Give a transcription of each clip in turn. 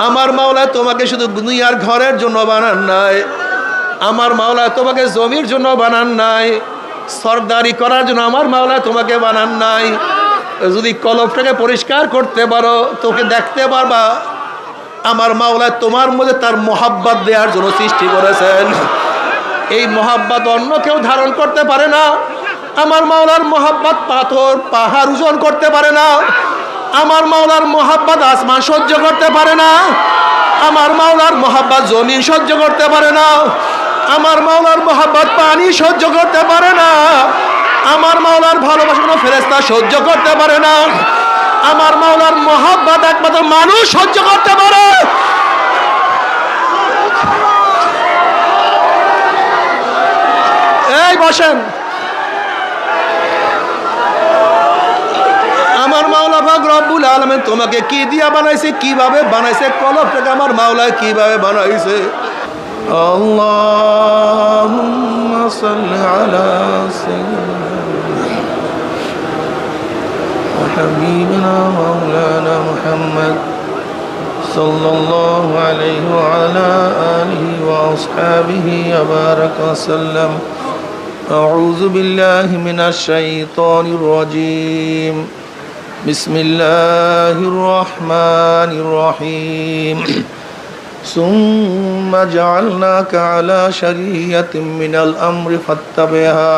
আমার মাওলা তোমাকে শুধু দুনিয়ার ঘরের জন্য বানান নাই, আমার মাওলা তোমাকে জমির জন্য বানান নাই, সরদারি করার জন্য আমার মাওলা তোমাকে বানান নাই। যদি কলবটাকে পরিষ্কার করতে পারো, তোকে দেখতে পারবা আমার মাওলা তোমার মধ্যে তার মোহাব্বত দেওয়ার জন্য সৃষ্টি করেছেন। এই মোহাব্বত অন্য কেউ ধারণ করতে পারে না। আমার মাওলার মোহাব্বত পাথর পাহাড় ওজন করতে পারে না। আমার মাওলার মোহাব্বত আসমান সহ্য করতে পারে না। আমার মাওলার মোহাব্বত জমিন সহ্য করতে পারে না। আমার মাওলার মোহাব্বত পানি সহ্য করতে পারে না। আমার মাওলার ভালোবাসা কোনো ফেরেশতা সহ্য করতে পারে না। আমার মাওলার মোহাব্বত একমাত্র মানুষ সহ্য করতে পারে। এই বসেন, আমার মাওলা পাক রব্বুল আলামিন তোমাকে কি দিয়া বানাইছে, কিভাবে বানাইছে, কলবটাকে আমার মাওলা কিভাবে বানাইছে। আল্লাহুম্মা সাল্লি আলা সাইয়্যিদিনা ওয়া হাবিবিনা মাওলানা মুহাম্মদ সাল্লাল্লাহু আলাইহি ওয়া আলা আলিহি ওয়া আসহাবিহি ওয়া বারাকা ওয়া সাল্লাম। আউযু বিল্লাহি মিনাশ শাইতানির রাজীম। বিসমিল্লাহির রহমানির রহিম। সুম্মা জাআলনাকা আলা শারিয়াতিন মিনাল আমরি ফাত্তাবি'হা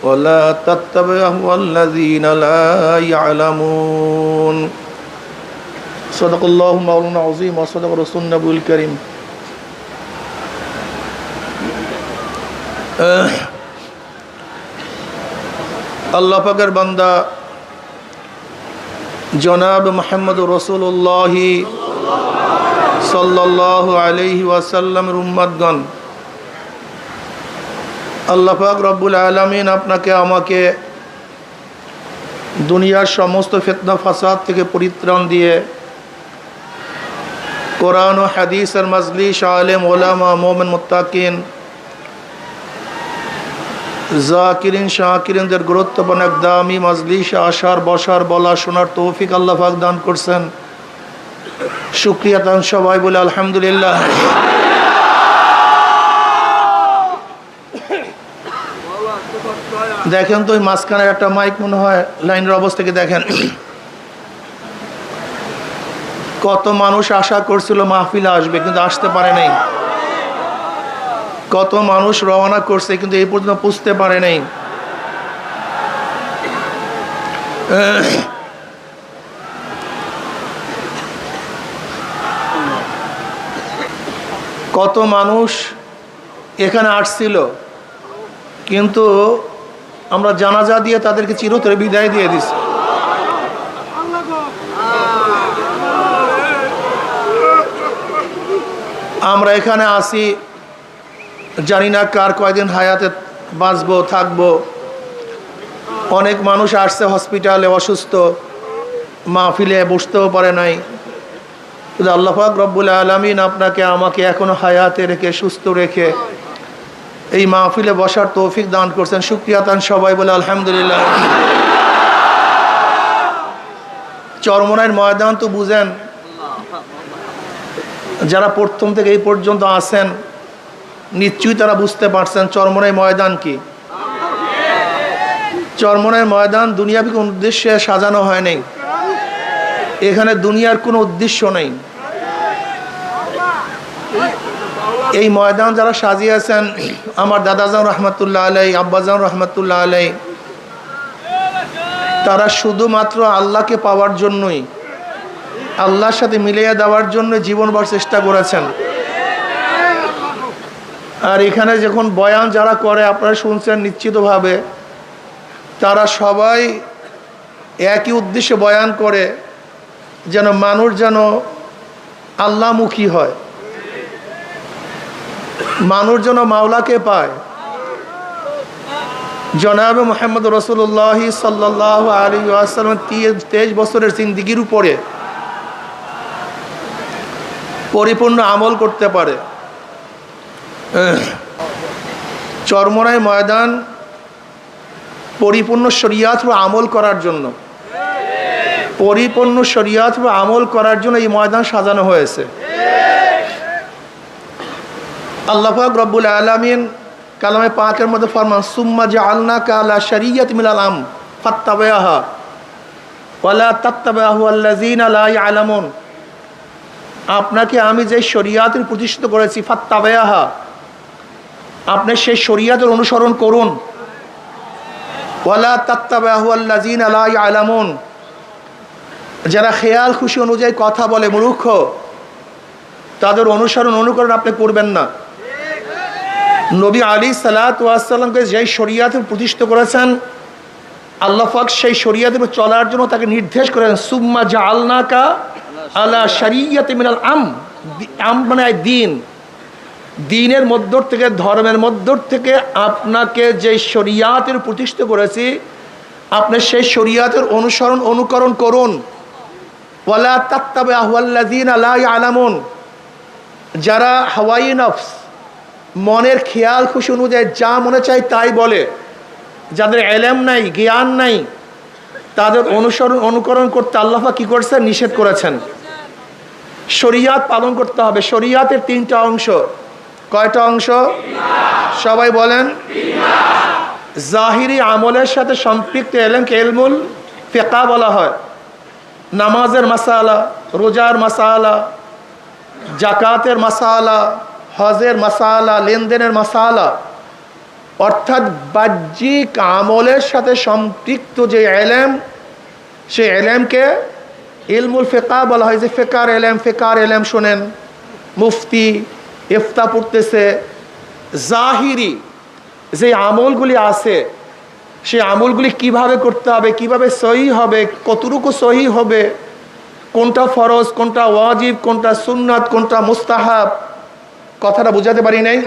ওয়া লা তাত্তাবি' আহওয়াল্লাযীনা লা ইয়া'লামুন। সাদাকাল্লাহু মাওলানা আযীম ওয়া সাদাকা রাসূলুন নবীল কারীম। আল্লাহ পাকের বান্দা জনাব মুহাম্মদ রাসূলুল্লাহ সাল্লাল্লাহু আলাইহি ওয়াসাল্লামের উম্মতগণ, আল্লাহ পাক রব্বুল আলামিন আপনাকে আমাকে দুনিয়ার সমস্ত ফিতনা ফাসাদ থেকে পরিত্রাণ দিয়ে কোরআন ও হাদিসের মাজলিস, আলেম ওলামা, মুমিন মুত্তাকিন, জাকিরিন শাকিরিনদের গুরুত্বপূর্ণ এক দামি মাজলিসে আসার, বসার, বলা, শোনার তৌফিক আল্লাহ পাক দান করছেন। শুকরিয়া তান সবাই বলে আলহামদুলিল্লাহ। দেখেন তো ওই মাঝখানের একটা মাইক মনে হয় লাইনের অবস্থাকে দেখেন। কত মানুষ আশা করছিল মাহফিলে আসবে কিন্তু আসতে পারে নাই। কত মানুষ রওনা করছে কিন্তু এই পর্যন্ত পুষতে পারে নাই। কত মানুষ এখানে আসছিল কিন্তু আমরা জানাজা দিয়ে তাদেরকে চিরতরে বিদায় দিয়ে দিছি। আমরা এখানে আসি, জানি না কার কয়দিন হায়াতে বাঁচবো থাকবো। অনেক মানুষ আসছে হসপিটালে অসুস্থ, মাহফিলে বসতেও পারে নাই। কিন্তু আল্লাহ পাক রব্বুল আলামিন আপনাকে আমাকে এখনো হায়াতে রেখে, সুস্থ রেখে এই মাহফিলে বসার তৌফিক দান করছেন। শুকরিয়া তান সবাই বলে আলহামদুলিল্লাহ। চরমনাইয়ের ময়দান তো বুঝেন, যারা প্রথম থেকে এই পর্যন্ত আছেন নিশ্চয়ই তারা বুঝতে পারছেন চরমনাই ময়দান কি। চরমনাই ময়দান দুনিয়াবি কোনো উদ্দেশ্যে সাজানো হয় নাই। এখানে দুনিয়ার কোনো উদ্দেশ্য নেই। এই ময়দান যারা সাজিয়েছেন, আমার দাদাজান রহমতুল্লাহ আলাই, আব্বাজান রহমতুল্লাহ আলাই, তারা শুধুমাত্র আল্লাহকে পাওয়ার জন্যই, আল্লাহর সাথে মিলিয়ে দেওয়ার জন্য জীবনভর চেষ্টা করেছেন। আর এখানে যখন বয়ান যারা করে আপনারা শুনছেন নিশ্চিতভাবে, তারা সবাই একই উদ্দেশ্যে বয়ান করে, যেন মানুষ যেন আল্লাহমুখী হয়, মানুষ যেন মাওলাকে পায়। জনাবে মুহাম্মদ রাসূলুল্লাহ সাল্লাল্লাহু আলাইহি ওয়াসাল্লাম 23 বছরের জিন্দেগির উপরে পরিপূর্ণ আমল করতে পারে। চরমনাই ময়দান পরিপূর্ণ শরিয়াত ও আমল করার জন্য। পরিপূর্ণ শরিয়ত বা আমল করার জন্য এই ময়দান সাজানো হয়েছে। আল্লাহ পাক রব্বুল আলামিন কালামে পাকের মধ্যে ফরমান, সুম্মা জাআলনাকা আলা শারিয়াতিন মিনাল আমর ফাত্তাবি'হা ওয়ালা তাত্তাবি'হু আল্লাযীনা লা ইয়ালামুন। আপনাকে আমি যে শরিয়াতের প্রতিষ্ঠিত করেছি, ফাত্তাবি'হা, আপনি সেই শরিয়াতের অনুসরণ করুন। ওয়ালা তাত্তাবি'হু আল্লাযীনা লা ইয়ালামুন, যারা খেয়াল খুশি অনুযায়ী কথা বলে, মূর্খ, তাদের অনুসরণ অনুকরণ আপনি করবেন না। নবী আলাইহিসসালাতু ওয়াসসালামকে যেই শরিয়াতের প্রতিষ্ঠিত করেছেন, আল্লাহ পাক সেই শরিয়াতের চলার জন্য তাকে নির্দেশ করেন, সুম্মা জাআলনাকা আলা শারিয়াতিন মিনাল আমর মানে দিন, দিনের মধ্য থেকে, ধর্মের মধ্য থেকে আপনাকে যে শরিয়াতের প্রতিষ্ঠিত করেছি, আপনি সেই শরিয়াতের অনুসরণ অনুকরণ করুন। ওয়ালা তাত্তাবি'হু আল্লাযীনা লা ইয়ালামুন, যারা হাওয়াই নফস, মনের খেয়াল খুশি অনুযায়ী যা মনে চায় তাই বলে, যাদের ইলম নাই, জ্ঞান নাই, তাদের অনুসরণ অনুকরণ করতে আল্লাহ পাক কি করেছেন? নিষেধ করেছেন। শরিয়াত পালন করতে হবে। শরিয়াতের 3টা অংশ। কয়টা অংশ? সবাই বলেন। জাহিরি আমলের সাথে সম্পৃক্ত ইলমকে ইলমুল ফিকহ বলা হয়। নামাজের মাসালা, রোজার মাসালা, জাকাতের মাসালা, হজের মাসালা, লেনদেনের মাসালা, অর্থাৎ বাহ্যিক আমলের সাথে সম্পৃক্ত যে ইলম, সেই ইলমকে ইলমুল ফিকহ বলা হয়। যে ফিকহার ইলম শোনেন, মুফতি ইফতা পড়তেছে, জাহিরি যে আমলগুলি আছে, সেই আমলগুলি কিভাবে করতে হবে, কিভাবে সহি হবে, কতটুকু সহি হবে, কোনটা ফরজ, কোনটা ওয়াজিব, কোনটা সুন্নাত, কোনটা মুস্তাহাব, কথাটা বুঝাতে পারি নাই?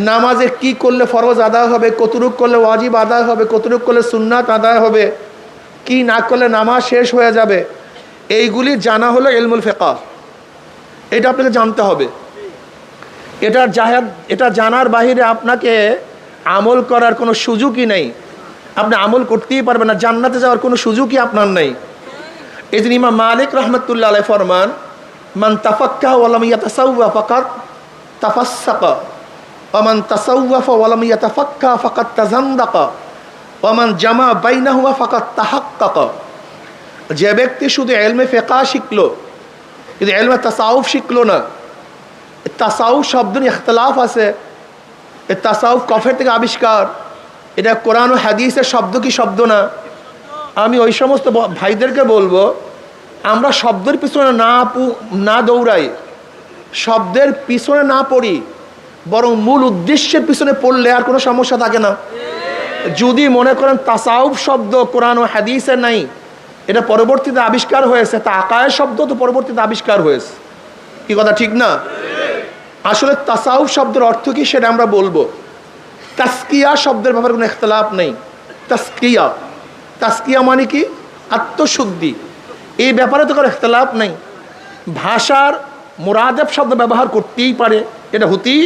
নামাজে কি করলে ফরজ আদায় হবে, কতটুকু করলে ওয়াজিব আদায় হবে, কতটুকু করলে সুন্নাত আদায় হবে, কি না করলে নামাজ শেষ হয়ে যাবে, এইগুলি জানা হলো ইলমুল ফিকহ। এটা আপনাকে জানতে হবে। এটা জানার বাহিরে আপনাকে আমল করার কোনো সুযোগই নেই। আপনি আমল করতেই পারবেন না, জান্নাতে যাওয়ার কোনো সুযোগই আপনার নেই। এই জন্য ইমাম মালিক রাহমাতুল্লাহ আলাইহি ফরমান, মান তাফাক্কাহা ওয়া লাম ইয়াতাসাওয়া ফাকাদ তাফাসসাকা ওয়া মান তাসাওয়াফা ওয়া লাম ইয়াতাফাক্কাহা ফাকাদ তাযান্দাকা ওয়া মান জামা বাইনাহুমা ফাকাদ তাহাক্কাকা। যে ব্যক্তি শুধু ইলমে ফিকহ শিখলো কিন্তু ইলমে তাসাউফ শিখলো না, তাসাউফ শব্দ নিয়ে ইখতিলাফ আছে। এই তাসাউফ কফের থেকে আবিষ্কার, এটা কোরআন ও হাদিসের শব্দ কি শব্দ না? আমি ওই সমস্ত ভাইদেরকে বলবো, আমরা শব্দের পিছনে না দৌড়াই, শব্দের পিছনে না পড়ি, বরং মূল উদ্দেশ্যের পিছনে পড়লে আর কোনো সমস্যা থাকে না। যদি মনে করেন তাসাউফ শব্দ কোরআন ও হাদিসের নাই, এটা পরবর্তীতে আবিষ্কার হয়েছে, তা আকায়ের শব্দ তো পরবর্তীতে আবিষ্কার হয়েছে, কি কথা ঠিক না? আসলে তাসাউফ শব্দের অর্থ কি সেটা আমরা বলবো। তাসকিয়া শব্দের ব্যাপারে কোনো ইখতিলাফ নেই। তাসকিয়া মানে কি? আত্মশুদ্ধি। এই ব্যাপারে তো কোনো ইখতিলাফ নেই। ভাষার মুরাদেব শব্দ ব্যবহার করতেই পারে, এটা হতেই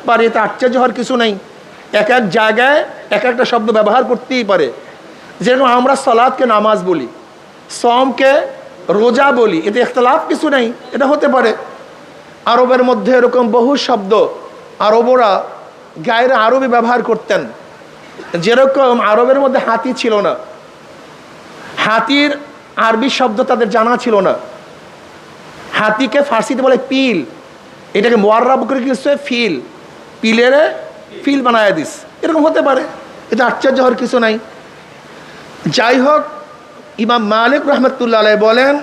পারে, এটা আশ্চর্য হওয়ার কিছু নেই। এক এক জায়গায় এক একটা শব্দ ব্যবহার করতেই পারে। যেরকম আমরা সালাতকে নামাজ বলি, সমকে রোজা বলি, এতে ইখতিলাফ কিছু নেই, এটা হতে পারে। আরবের মধ্যে এরকম বহু শব্দ আরবরা গায়রে আরবি ব্যবহার করতেন। যেরকম আরবের মধ্যে হাতি ছিল না, হাতির আরবি শব্দ তাদের জানা ছিল না। হাতিকে ফার্সিতে বলে পিল, এটাকে মুআররাব করে দিচ্ছে ফিল, পিলের ফিল বানায় দিস, এরকম হতে পারে, এটা আশ্চর্য হওয়ার কিছু নাই। যাই হোক, ইমাম মালিক রাহমাতুল্লাহ আলাইহি বলেন,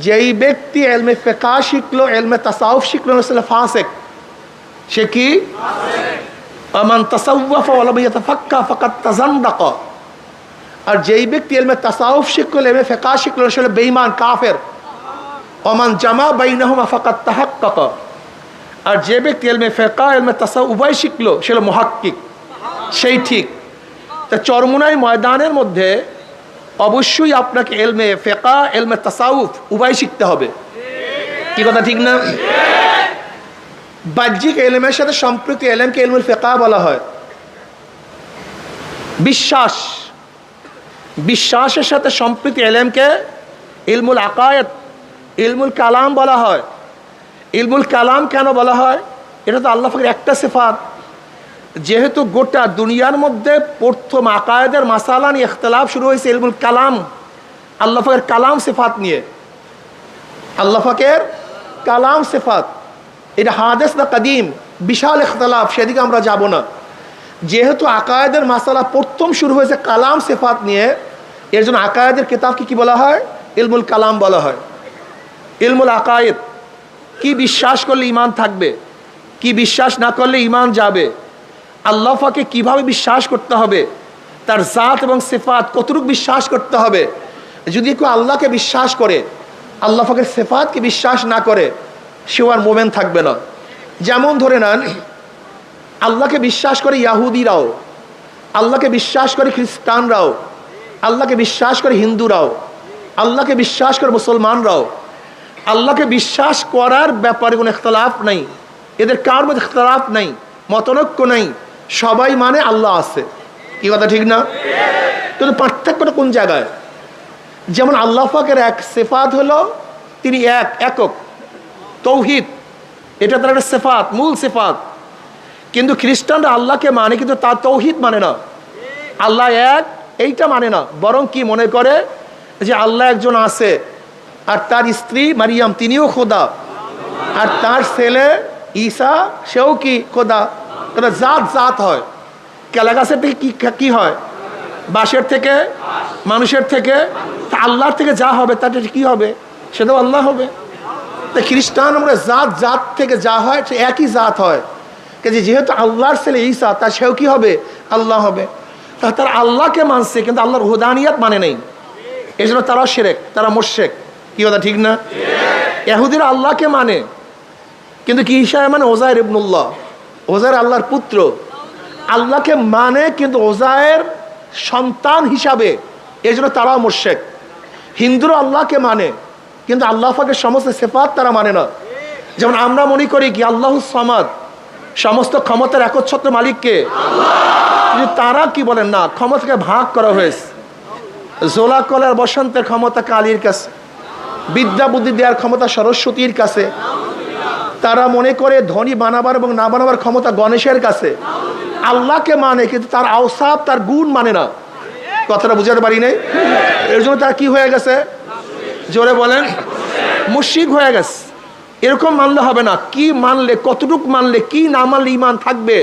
যেই ব্যক্তি ইলমে ফিকহ শিখলো, ইলমে তাসাউফ শিখলো, আসলে ফাসিক। সে কি? আমান তাসাওয়াফা ওয়া লাম ইয়াতাফাক্কাহা ফাকাদ তাযান্দাকা। আর যেই ব্যক্তি ইলমে তাসাউফ শিখলো, ইলমে ফিকহ শিখলো, আসলে বেঈমান, কাফের। আমান জামা বাইনাহুমা ফাকাদ তাহাক্কাকা। আর যে ব্যক্তি ইলমে ফিকহ ইলমে তাসাউফ উভয় শিখলো, সে হলো মুহাক্কিক, সেই ঠিক। তা চরমুনাই ময়দানের মধ্যে অবশ্যই আপনাকে ইলমে ফিকহ ইলমে তাসাউফ উভয় শিখতে হবে, কি কথা ঠিক না? বাহ্যিক ইলমের সাথে সম্পৃক্ত ইলমকে ইলমুল ফিকহ বলা হয়। বিশ্বাসের সাথে সম্পৃক্ত ইলমকে ইলমুল আকায়েদ, ইলমুল কালাম বলা হয়। ইলমুল কালাম কেন বলা হয়? এটা তো আল্লাহ পাকের একটা সিফাত। যেহেতু গোটা দুনিয়ার মধ্যে প্রথম আকায়েদের মাসালা নিয়ে ইখতিলাফ শুরু হয়েছে ইলমুল কালাম, আল্লাহ পাকের কালাম সিফাত নিয়ে। আল্লাহ পাকের কালাম সিফাত এটা হাদিস না কাদিম, বিশাল ইখতিলাফ, সেদিকে আমরা যাব না। যেহেতু আকায়েদের মাসালা প্রথম শুরু হয়েছে কালাম সিফাত নিয়ে, এর জন্য আকায়েদের কিতাবকে কি বলা হয়? ইলমুল কালাম বলা হয়। ইলমুল আকায়েদ, কি বিশ্বাস করলে ঈমান থাকবে, কি বিশ্বাস না করলে ঈমান যাবে, আল্লাহ পাকে কিভাবে বিশ্বাস করতে হবে, তার জাত এবং সিফাত কতটুকু বিশ্বাস করতে হবে। যদি কেউ আল্লাহকে বিশ্বাস করে, আল্লাহ পাকের সিফাতকে বিশ্বাস না করে, সে আর মোমেন থাকবে না। যেমন ধরে নেন, আল্লাহকে বিশ্বাস করে ইয়াহুদিরাও, আল্লাহকে বিশ্বাস করে খ্রিস্টানরাও, আল্লাহকে বিশ্বাস করে হিন্দুরাও, আল্লাহকে বিশ্বাস করে মুসলমানরাও। আল্লাহকে বিশ্বাস করার ব্যাপারে কোনো ইখতিলাফ নাই, এদের কার মধ্যে ইখতিলাফ নাই, মতনৈক্য নাই, সবাই মানে আল্লাহ আছে। কি কথা ঠিক না? কিন্তু পার্থক্যটা কোন জায়গায়? যেমন আল্লাহ পাকের এক সিফাত হলো তিনি একক, তৌহিদ, এটা তার একটা সিফাত, মূল সিফাত। কিন্তু খ্রিস্টানরা আল্লাহকে মানে, কিন্তু তার তৌহিদ মানে না, আল্লাহ এক এইটা মানে না, বরং কি মনে করে যে আল্লাহ একজন আছে, আর তার স্ত্রী মারিয়াম তিনিও খোদা, আর তার ছেলে ঈসা সেও কি খোদা। তারা জাত জাত হয়, কেলা গাছের থেকে কি হয়? বাঁশের থেকে, মানুষের থেকে, তা আল্লাহর থেকে যা হবে তাতে কি হবে? সেটাও আল্লাহ হবে। তা খ্রিস্টান আমরা জাত জাত থেকে যা হয় সে একই জাত হয়, যেহেতু আল্লাহর ছেলে ঈসা, তার সেও কি হবে? আল্লাহ হবে। তা তারা আল্লাহকে মানছে কিন্তু আল্লাহর হুদানিয়াত মানে নেই, এই জন্য তারা শিরক, তারা মুশরিক। কি কথা ঠিক না? ইহুদিরা আল্লাহকে মানে, কিন্তু কি ঈসা মানে ওজায়ের ইবনুল্লাহ, ওজায়ের আল্লাহর পুত্র। আল্লাহকে মানে কিন্তু ওজায়ের সন্তান হিসাবে, এই জন্য তারাও মুশরিক। হিন্দুরা আল্লাহকে মানে কিন্তু আল্লাহ পাকের সমস্ত সিফাত তারা মানে না। যেমন আমরা মনে করি কি আল্লাহুস সামাদ, সমস্ত ক্ষমতার একচ্ছত্র মালিককে, কিন্তু তারা কি বলেন না, ক্ষমতাকে ভাগ করা হয়েছে। জোলা কলার বসন্তের ক্ষমতা কালীর কাছে, বিদ্যা বুদ্ধি দেওয়ার ক্ষমতা সরস্বতীর কাছে। তারা মনে করে ধনী বানাবার এবং না বানাবার ক্ষমতা গণেশের কাছে। আল্লাহকে মানে কিন্তু তার আওসাফ, তার গুণ মানে না। কথাটা বুঝাতে পারি নাই? এর জন্য তারা কি হয়ে গেছে? জোরে বলেন, মুশরিক হয়ে গেছে। এরকম মানলে হবে না। কি মানলে, কতটুকু মানলে, কি না মানলে ইমান থাকবে,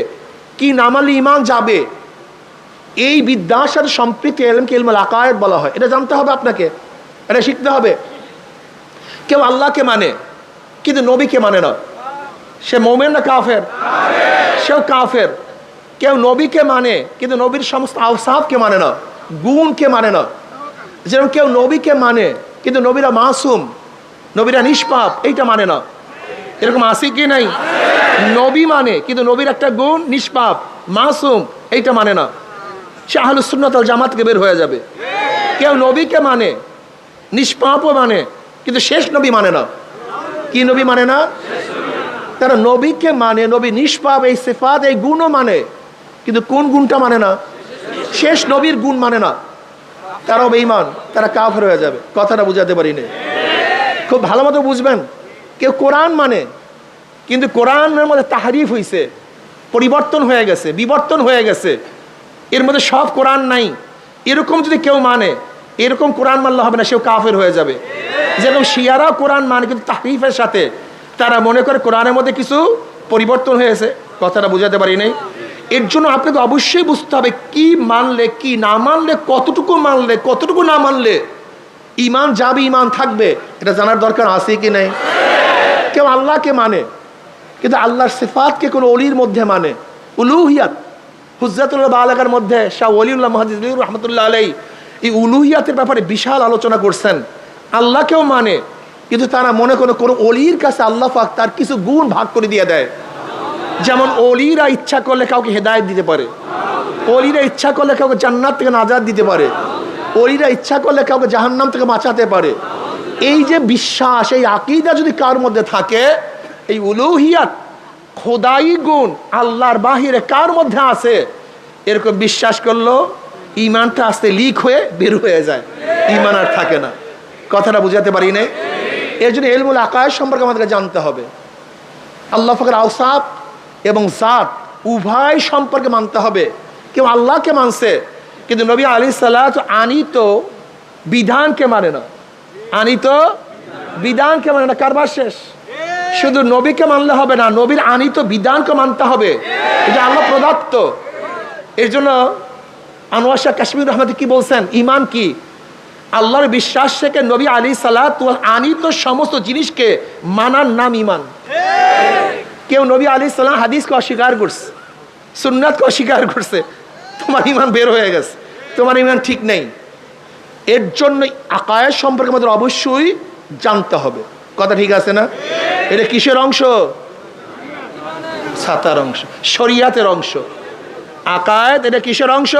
কি না মানলে ইমান যাবে, এই বিদ্যার সাথে সম্পৃক্ত এলমকে ইলমুল আকায়েদ বলা হয়। এটা জানতে হবে আপনাকে, এটা শিখতে হবে। কেউ আল্লাহকে মানে কিন্তু নবীকে মানে না, সে মোমেন না কাফের? সেও কাফের। কেউ নবীকে মানে কিন্তু নবীর সমস্ত আওসাফকে মানে না, গুণকে মানে না। যেরকম কেউ নবীকে মানে কিন্তু নবীরা মাসুম, নবীরা নিষ্পাপ, এইটা মানে না। এরকম আছে কি নাই? নবী মানে কিন্তু নবীর একটা গুণ নিষ্পাপ, মাসুম, এইটা মানে না, সে আহলুস সুন্নাত ওয়াল জামাত থেকে বের হয়ে যাবে। কেউ নবীকে মানে, নিষ্পাপও মানে, কিন্তু শেষ নবী মানে না। কি নবী মানে না? তারা নবীকে মানে, নবী নিষ্পাপ, এই সিফাত, এই গুণও মানে, কিন্তু কোন গুণটা মানে না? শেষ নবীর গুণ মানে না। তারাও বেঈমান, তারা কাফের হয়ে যাবে। কথাটা বুঝাতে পারি না, খুব ভালো মতো বুঝবেন। কেউ কোরআন মানে কিন্তু কোরআনের মধ্যে তাহরিফ হয়েছে, পরিবর্তন হয়ে গেছে, বিবর্তন হয়ে গেছে, এর মধ্যে সব কোরআন নাই, এরকম যদি কেউ মানে, এরকম কোরআন মানলে হবে না, সেও কাফের হয়ে যাবে। যেরকম শিয়ারাও কোরআন মানে কিন্তু তাহরিফের সাথে, তারা মনে করে কোরআনের মধ্যে কিছু পরিবর্তন হয়েছে। কথাটা বুঝাতে পারি নাই? এর জন্য আপনাকে অবশ্যই বুঝতে হবে কি মানলে, কি না মানলে, কতটুকু মানলে, কতটুকু না মানলে ইমান যাবে, ইমান থাকবে, এটা জানার দরকার আছে কি নাই? কেউ আল্লাহকে মানে কিন্তু আল্লাহর সিফাতকে কোনো অলির মধ্যে মানে, উলুহিয়াত, হুজ্জাতুল্লাহ বালাগার মধ্যে শাহ ওলিউল্লাহ মুহাদ্দিস রহমতুল্লাহ আলাইহি এই উলুহিয়াতের ব্যাপারে বিশাল আলোচনা করছেন। আল্লাহকেও মানে কিন্তু তারা মনে করে কোনো অলির কাছে আল্লাহ পাক তার কিছু গুণ ভাগ করে দিয়ে দেয়। যেমন অলিরা ইচ্ছা করলে কাউকে হেদায়েত দিতে পারে, অলিরা ইচ্ছা করলে কাউকে জান্নাত থেকে নাজাত দিতে পারে, অলিরা ইচ্ছা করলে কাউকে জাহান্নাম থেকে বাঁচাতে পারে। এই যে বিশ্বাস, এই আকীদা যদি কার মধ্যে থাকে, এই উলুহিয়াত, খোদাই গুণ আল্লাহর বাহিরে কার মধ্যে আছে, এরকম বিশ্বাস করলো ইমানটা আস্তে লিক হয়ে বের হয়ে যায়, ইমান আর থাকে না। কথাটা বুঝাতে পারি না? এর জন্য ইলমুল আকায়েদ সম্পর্কে আমাদেরকে জানতে হবে। আল্লাহ পাকের আওসাফ এবং জাত উভয় সম্পর্কে মানতে হবে। কেউ আল্লাহকে মানছে, কিন্তু নবী আলাইহিস সালাত আনিত বিধানকে মানে না, আনিত বিধানকে মানে না। কারবার শেষ। শুধু নবীকে মানলে হবে না, নবীর আনিত বিধানকে মানতে হবে। এটা আল্লাহ প্রদত্ত। এর জন্য আনোয়ার শাহ কাশ্মীর রহমত কি বলছেন, ইমান কি? আল্লাহর বিশ্বাস থেকে নবী আলাইহিস সালাত আনিত সমস্ত জিনিসকে মানার নাম ইমান। কেউ নবী আলাইহিস সালাম হাদিসকে অস্বীকার করছে, সুন্নাতকে অস্বীকার করছে, তোমার ইমান বের হয়ে গেছে, তোমার ইমান ঠিক নেই। এর জন্য আকায়েদ সম্পর্কে আমাদের অবশ্যই জানতে হবে। কথা ঠিক আছে না? এটা কিসের অংশ? সাতার অংশ, শরিয়াতের অংশ। আকায়েদ এটা কিসের অংশ?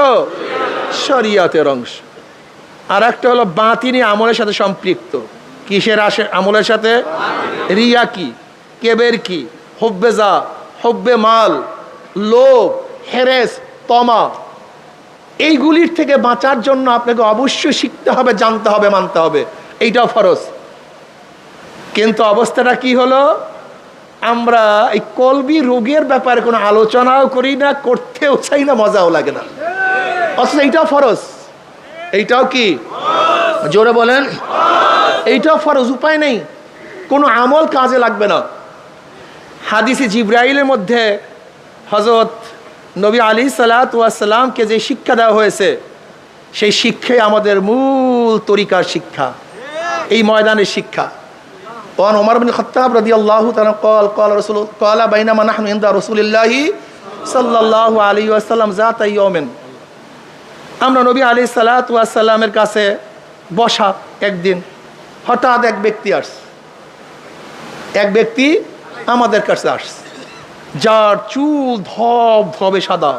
শরিয়াতের অংশ। আর একটা হলো বাতিনি আমলের সাথে সম্পৃক্ত। কিসের আমলের সাথে? রিয়া কি, কেবের কি, হুব্বে যা, হুব্বে মাল, লোভ, হেরেস, তমা, এইগুলির থেকে বাঁচার জন্য আপনাকে অবশ্যই শিখতে হবে, জানতে হবে, মানতে হবে। এইটাও ফরজ। কিন্তু অবস্থাটা কি হলো, আমরা এই কলবি রোগের ব্যাপারে কোনো আলোচনাও করি না, করতেও চাই না, মজাও লাগে না। অথচ এইটাও ফরজ। এইটাও কি? জোরে বলেন। এইটাও ফরজ, উপায় নেই, কোনো আমল কাজে লাগবে না। হাদিসে জিব্রাইলের মধ্যে হযরত নবী আলাইহিস সালাতু ওয়াস সালামকে যে শিক্ষা দেওয়া হয়েছে, সেই শিক্ষাই আমাদের মূল তরিকার শিক্ষা, এই ময়দানের শিক্ষা। ওয়ান ওমর বিন খাত্তাব রাদিয়াল্লাহু তাআলা قال رسول قال بينما نحن عند رسول الله صلى الله عليه وسلم ذات يوم, আমরা নবী আলাইহিস সালাতু ওয়াস সালামের কাছে বসা একদিন, হঠাৎ এক ব্যক্তি আসছে, এক ব্যক্তি আমাদের কাছে আসছে, যার চুল ধব ধবে সাদা,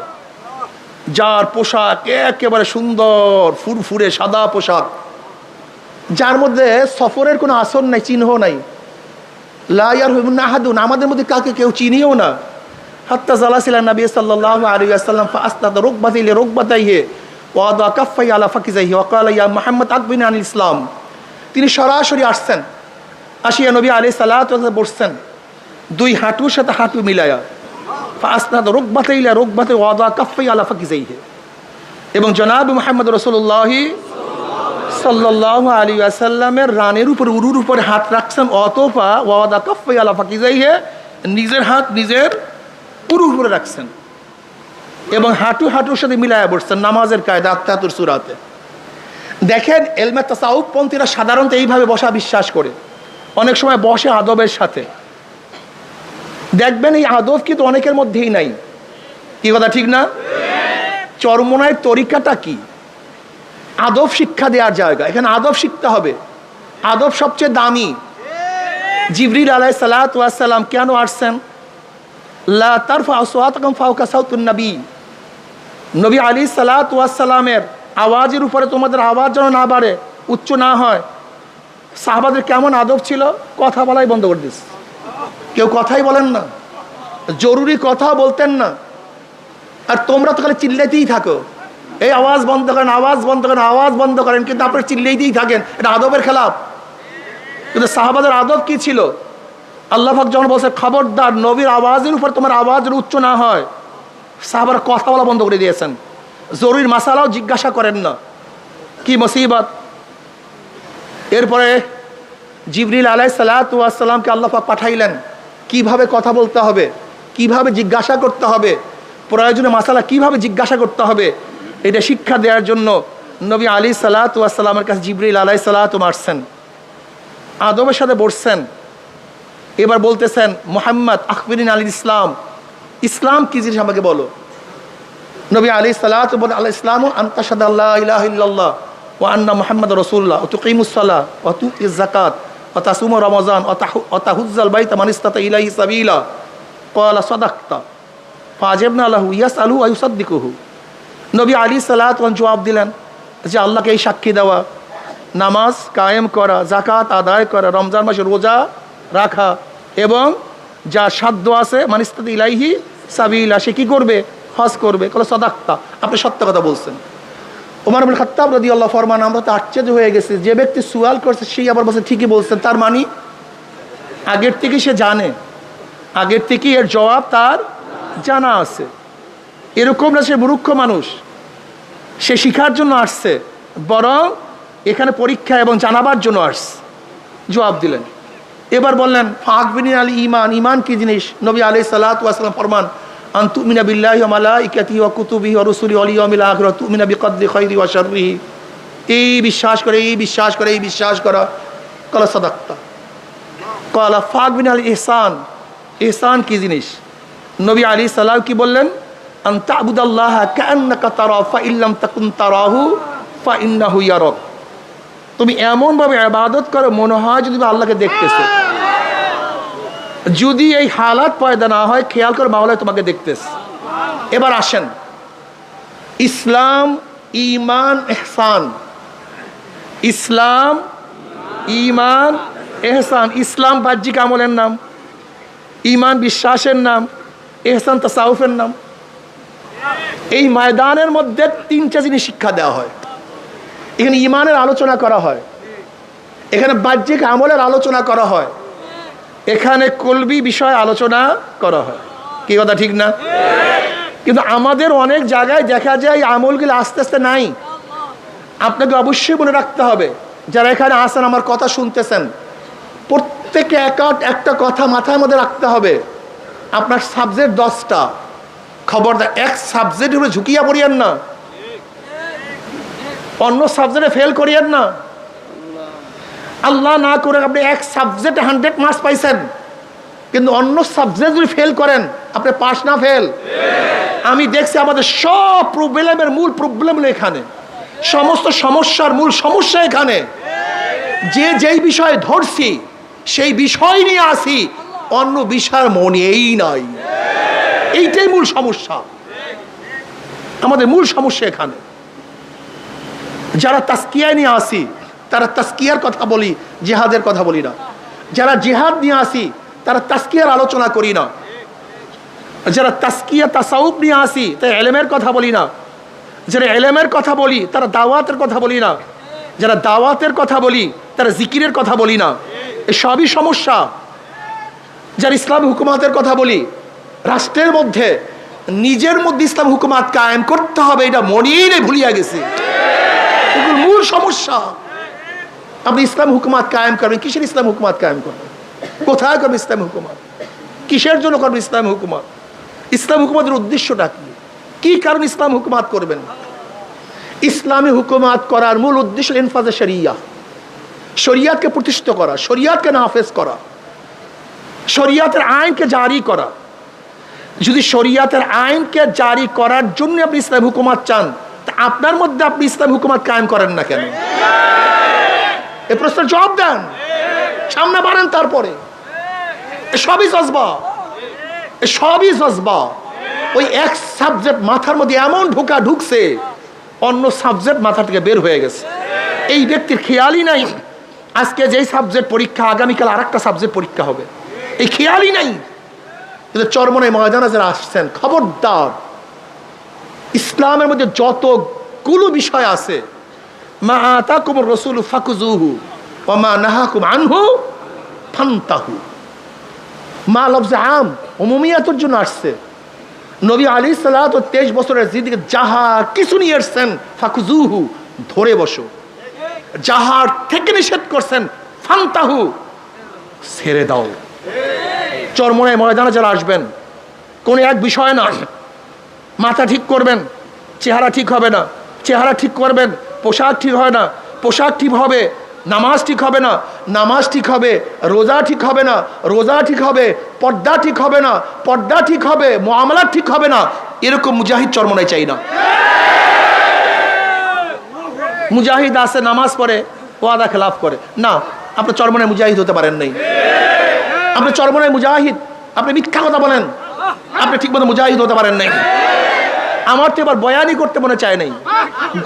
যার পোশাক একেবারে সুন্দর ফুরফুরে সাদা পোশাক, যার মধ্যে সফরের কোনো আসর নাই, চিহ্ন নাই। লা ইয়ারহুমুন আহাদুন, আমাদের মধ্যে কাকে কেউ চিনিও না। হাত্তা জালাসিলা নবী সাল্লাল্লাহু আলাইহি ওয়াসাল্লাম ফাআসনাদা রুকবাতি লিরুকবাতাইহি ওয়া ওয়াদা কাফাই আলা ফাকিজাইহি ওয়া ক্বালা ইয়া মুহাম্মদ আকবিরনি আনিল ইসলাম। তিনি সরাসরি আসছেন, আসিয়া নবী আলাইহিস সালাতু ওয়া সাল্লাম বসছেন, দুই হাঁটুর সাথে হাঁটু মিলায়া, ফাআসনাদা রুকবাতাই ইলা রুকবাতি ওয়া ওয়াদা কাফাই আলা ফাকিজাইহি। এবং জনাব মুহাম্মদ রাসূলুল্লাহ সাল্লাল্লাহু আলাইহি ওয়াসাল্লামের রানের উপর, উরুর উপরে হাত রাখছেন, অতঃপা ওয়াদা কাফাই আলা ফাকিজাইহি, নিজের হাত নিজের উরুর উপরে রাখছেন এবং হাঁটু হাঁটুর সাথে মিলায়া বসছেন, নামাজের কায়দা আত্তাতুর সূরাতে। দেখেন, ইলমে তাসাউফ পন্থীরা সাধারণত এইভাবে বসা বিশ্বাস করে, অনেক সময় বসে আদবের সাথে। দেখবেন এই আদব কিন্তু অনেকের মধ্যেই নাই। কি কথা ঠিক না? চরমনায়ের তরিকাটা কি? আদব শিক্ষা দেওয়ার জায়গা, এখানে আদব শিখতে হবে। আদব সবচেয়ে দামি। জিবরিল আলাইহিস সালাতু ওয়াস সালাম কেন আসছেন? লা তারফা আসওয়াতাকুম ফাওকা সাওতুন নবী, নবী আলাইহিস সালাতু ওয়াস সালামের আওয়াজের উপরে তোমাদের আওয়াজ যেন না বাড়ে, উচ্চ না হয়। সাহাবাদের কেমন আদব ছিল, কথা বলাই বন্ধ করে দিস, কেউ কথাই বলেন না, জরুরি কথা বলতেন না। আর তোমরা তো খালি চিল্লাইতেই থাকো, এই আওয়াজ বন্ধ করেন, আওয়াজ বন্ধ করেন, আওয়াজ বন্ধ করেন, কিন্তু আপনারা চিল্লাইতেই থাকেন, এটা আদবের খেলাফ। কিন্তু সাহাবাদের আদব কি ছিল? আল্লাহ পাক যখন বলছে খবরদার নবীর আওয়াজের উপর তোমার আওয়াজ উচ্চ না হয়, সাহাবারা কথা বলা বন্ধ করে দিয়েছেন। জরুরি মাসালাও জিজ্ঞাসা করেন না, কি মুসিবত। এরপরে জিবরিল আলাইহিস সালাতু ওয়াস সালামকে আল্লাহ পাক পাঠাইলেন, কিভাবে কথা বলতে হবে, কিভাবে জিজ্ঞাসা করতে হবে, প্রয়োজনে মাসালা কিভাবে জিজ্ঞাসা করতে হবে, এটা শিক্ষা দেওয়ার জন্য নবী আলাইহিস সালাতু ওয়াস সালামের কাছে জিবরিল আলাইহিস সালাতু আসছেন, আদবের সাথে বসছেন। এবার বলতেছেন, মুহাম্মদ আখবিরিন আনিল ইসলাম, ইসলাম কি জিনিস আমাকে বলো। নবী আলাইহিস সালাতু বলেন, আল ইসলামু আন তাশহাদু আল্লা ইলাহা ইল্লাল্লাহ ওয়া আন্না মুহাম্মাদুর রাসূলুল্লাহ ওয়া তুকিমুস সালাহ ওয়া তুতিজ যাকাত ওয়া তাসুমু রমাযান ওয়া তাহুজ্জাল বাইতা মান ইসতাতা ইলাইহি সাবিলা। ক্বালা সাদাকতা ফাআজাবনা লাহু ইয়াসআলু ওয়া ইউসাদ্দিকুহু। নবী আলাইহিস সালাতু জবাব দিলেন যে আল্লাহকে এই সাক্ষী দেওয়া, নামাজ কায়েম করা, যাকাত আদায় করা, রমজান মাসে রোজা রাখা, এবং যা সাধ্য আছে মানিস্তাত ইলাইহি সাবিলা, সে কি করবে, হজ করবে। কল সাদাকতা, আপনি সত্য কথা বলছেন। ওমর ইবনে খাত্তাব রাদিয়াল্লাহু ফরমান, আমরা তো আশ্চর্য হয়ে গেছি, যে ব্যক্তি সুয়াল করছে সেই আবার বলছে ঠিকই বলছেন, তার মানে আগের থেকে সে জানে, আগের থেকে এর জবাব তার জানা আছে। এরকম না সে মূর্খ মানুষ, সে শিখার জন্য আসছে, বরং এখানে পরীক্ষা এবং জানাবার জন্য আসছে। জবাব দিলেন। এবার বললেন ফাকবিনি আল ঈমান, ঈমান কি জিনিস? নবী আলাইহিস সালাতু ওয়াস সালাম ফরমান, আন তুমিনা বিল্লাহি ওয়া মালাইকাতিহি ওয়া কুতুবিহি ওয়া রুসুলিহি ওয়াল ইয়াউমিল আখির ওয়া তুমিনা বিকদরি খাইরি ওয়া শাররিহি। এই বিশ্বাস করে, এই বিশ্বাস করে, এই বিশ্বাস করা। ক্বালা সাদাক্তা। ক্বালা ফাকবিনি আল ইহসান, ইহসান কি জিনিস? নবী আলাইহিস সালাম কি বললেন? আন তা'বুদাল্লাহা কাআন্নাকা তারাহু ফা ইল্লাম তাকুন তারাহু ফা ইন্নাহু ইয়ারাক। তুমি এমনভাবে ইবাদত করো মনে হয় যদি তুমি আল্লাহকে দেখতেছো। যদি এই হালাত পয়দা না হয়, খেয়াল করে মাওলা তোমাকে দেখতেছে। এবার আসেন, ইসলাম, ঈমান, ইহসান। ইসলাম, ঈমান, ইহসান। ইসলাম বাহ্যিক আমলের নাম, ঈমান বিশ্বাসের নাম, ইহসান তাসাউফের নাম। এই ময়দানের মধ্যে তিনটা জিনিস শিক্ষা দেওয়া হয়। এখানে ঈমানের আলোচনা করা হয়, এখানে বাহ্যিক আমলের আলোচনা করা হয়, এখানে কলবি বিষয় আলোচনা করা হয়। কি কথা ঠিক না? কিন্তু আমাদের অনেক জায়গায় দেখা যায় আমলগুলো আস্তে আস্তে নাই। আপনাকে অবশ্যই মনে রাখতে হবে, যারা এখানে আসেন আমার কথা শুনতেছেন, প্রত্যেকে একটা কথা মাথার মধ্যে রাখতে হবে। আপনার সাবজেক্ট 10টা, খবরদার এক সাবজেক্ট হলে ঝুঁকিয়া পড়িয়েন না, অন্য সাবজেক্টে ফেল করিয়েন না। আল্লাহ না করে আপনি এক সাবজেক্টে 100 মার্কস পাইছেন, কিন্তু অন্য সাবজেক্ট যদি ফেল করেন, আপনি পাস না ফেল? আমি দেখছি আমাদের সব প্রবলেমের মূল প্রবলেম হলো এখানে, সমস্ত সমস্যার মূল সমস্যা এখানে। যেই বিষয়ে ধরছি সেই বিষয় নিয়ে আসি, অন্য বিষয়ের মনেই নাই। এইটাই মূল সমস্যা, আমাদের মূল সমস্যা এখানে। যারা তাসকিয়া নিয়ে আসি তারা তাসকিয়ার কথা বলি, জিহাদের কথা বলি না। যারা জিহাদ নিয়ে আসি তারা তাসকিয়ার আলোচনা করি না। যারা তাসকিয়া তাসাউফ নিয়ে আসি তারা ইলমের কথা বলি না। যারা ইলমের কথা বলি তারা দাওয়াতের কথা বলি না। যারা দাওয়াতের কথা বলি তারা জিকিরের কথা বলি না। এই সবই সমস্যা। যারা ইসলামী হুকুমাতের কথা বলি, রাষ্ট্রের মধ্যে নিজের মধ্যে ইসলাম হুকুমাত কায়েম করতে হবে, এটা মনেই ভুলিয়া গেছে। এগুলো মূল সমস্যা। আপনি ইসলাম হুকুমাত কায়েম করবেন, কিসের ইসলাম হুকুমাত কায়েম করবেন? কোথায় করবেন ইসলাম হুকুমাত? কিসের জন্য করবেন ইসলাম হুকুমাত? ইসলাম হুকুমাতের উদ্দেশ্যটা কি? কি কারণে ইসলাম হুকুমাত করবেন? ইসলামী হুকুমাত করার মূল উদ্দেশ্য ইনফাজে শরিয়া, শরিয়াতকে প্রতিষ্ঠিত করা, শরিয়াতকে নাফেজ করা, শরিয়াতের আইনকে জারি করা। যদি শরিয়াতের আইনকে জারি করার জন্য আপনি ইসলাম হুকুমাত চান, তা আপনার মধ্যে আপনি ইসলাম হুকুমাত কায়েম করেন না কেন? এই প্রশ্নের জবাব দেন, সামনে বাড়েন। তারপরে সবই জজবা, সবই জজবা। ওই এক সাবজেক্ট মাথার মধ্যে এমন ঢুকছে, অন্য সাবজেক্ট মাথা থেকে বের হয়ে গেছে। এই ব্যক্তির খেয়ালই নাই আজকে যেই সাবজেক্ট পরীক্ষা, আগামীকাল আর একটা সাবজেক্ট পরীক্ষা হবে, এই খেয়ালই নাই। কিন্তু চরমনাই ময়দানে যারা আসছেন, খবরদার, ইসলামের মধ্যে যতগুলো বিষয় আছে, মা আতাকুমুর রাসূলু ফাকুযুহু ওয়া মা নাহাকুম আনহু ফান্তাহু। মা লফজ আম, উমুমিয়াতের জন্য আসছে। নবী আলাইহিস সালাতু 23 বছরের জিন্দেগি যাহা কিছু নিয়ে আসছেন, ফাকুযুহু, ধরে বসো। যাহার থেকে নিষেধ করছেন, ফান্তাহু, ছেড়ে দাও। চরমনাই ময়দানে যারা আসবেন, কোন এক বিষয় না, মাথা ঠিক করবেন, চেহারা ঠিক হবে না, চেহারা ঠিক করবেন, পোশাক ঠিক হয় না, পোশাক ঠিক হবে, নামাজ ঠিক হবে না, নামাজ ঠিক হবে, রোজা ঠিক হবে না, রোজা ঠিক হবে, পর্দা ঠিক হবে না, পর্দা ঠিক হবে, মুআমালা ঠিক হবে না। এরকম মুজাহিদ চরমনাই চাই না। মুজাহিদ আছে নামাজ পড়ে, ওয়াদা খেলাফ করে না, আপনি চরমনাই মুজাহিদ হতে পারেন নাই। আপনি চরমনাই মুজাহিদ, আপনি মিথ্যা কথা বলেন, আপনি ঠিক মতো মুজাহিদ হতে পারেন নাই। আমার তো এবার বয়ানই করতে মনে চায় নাই।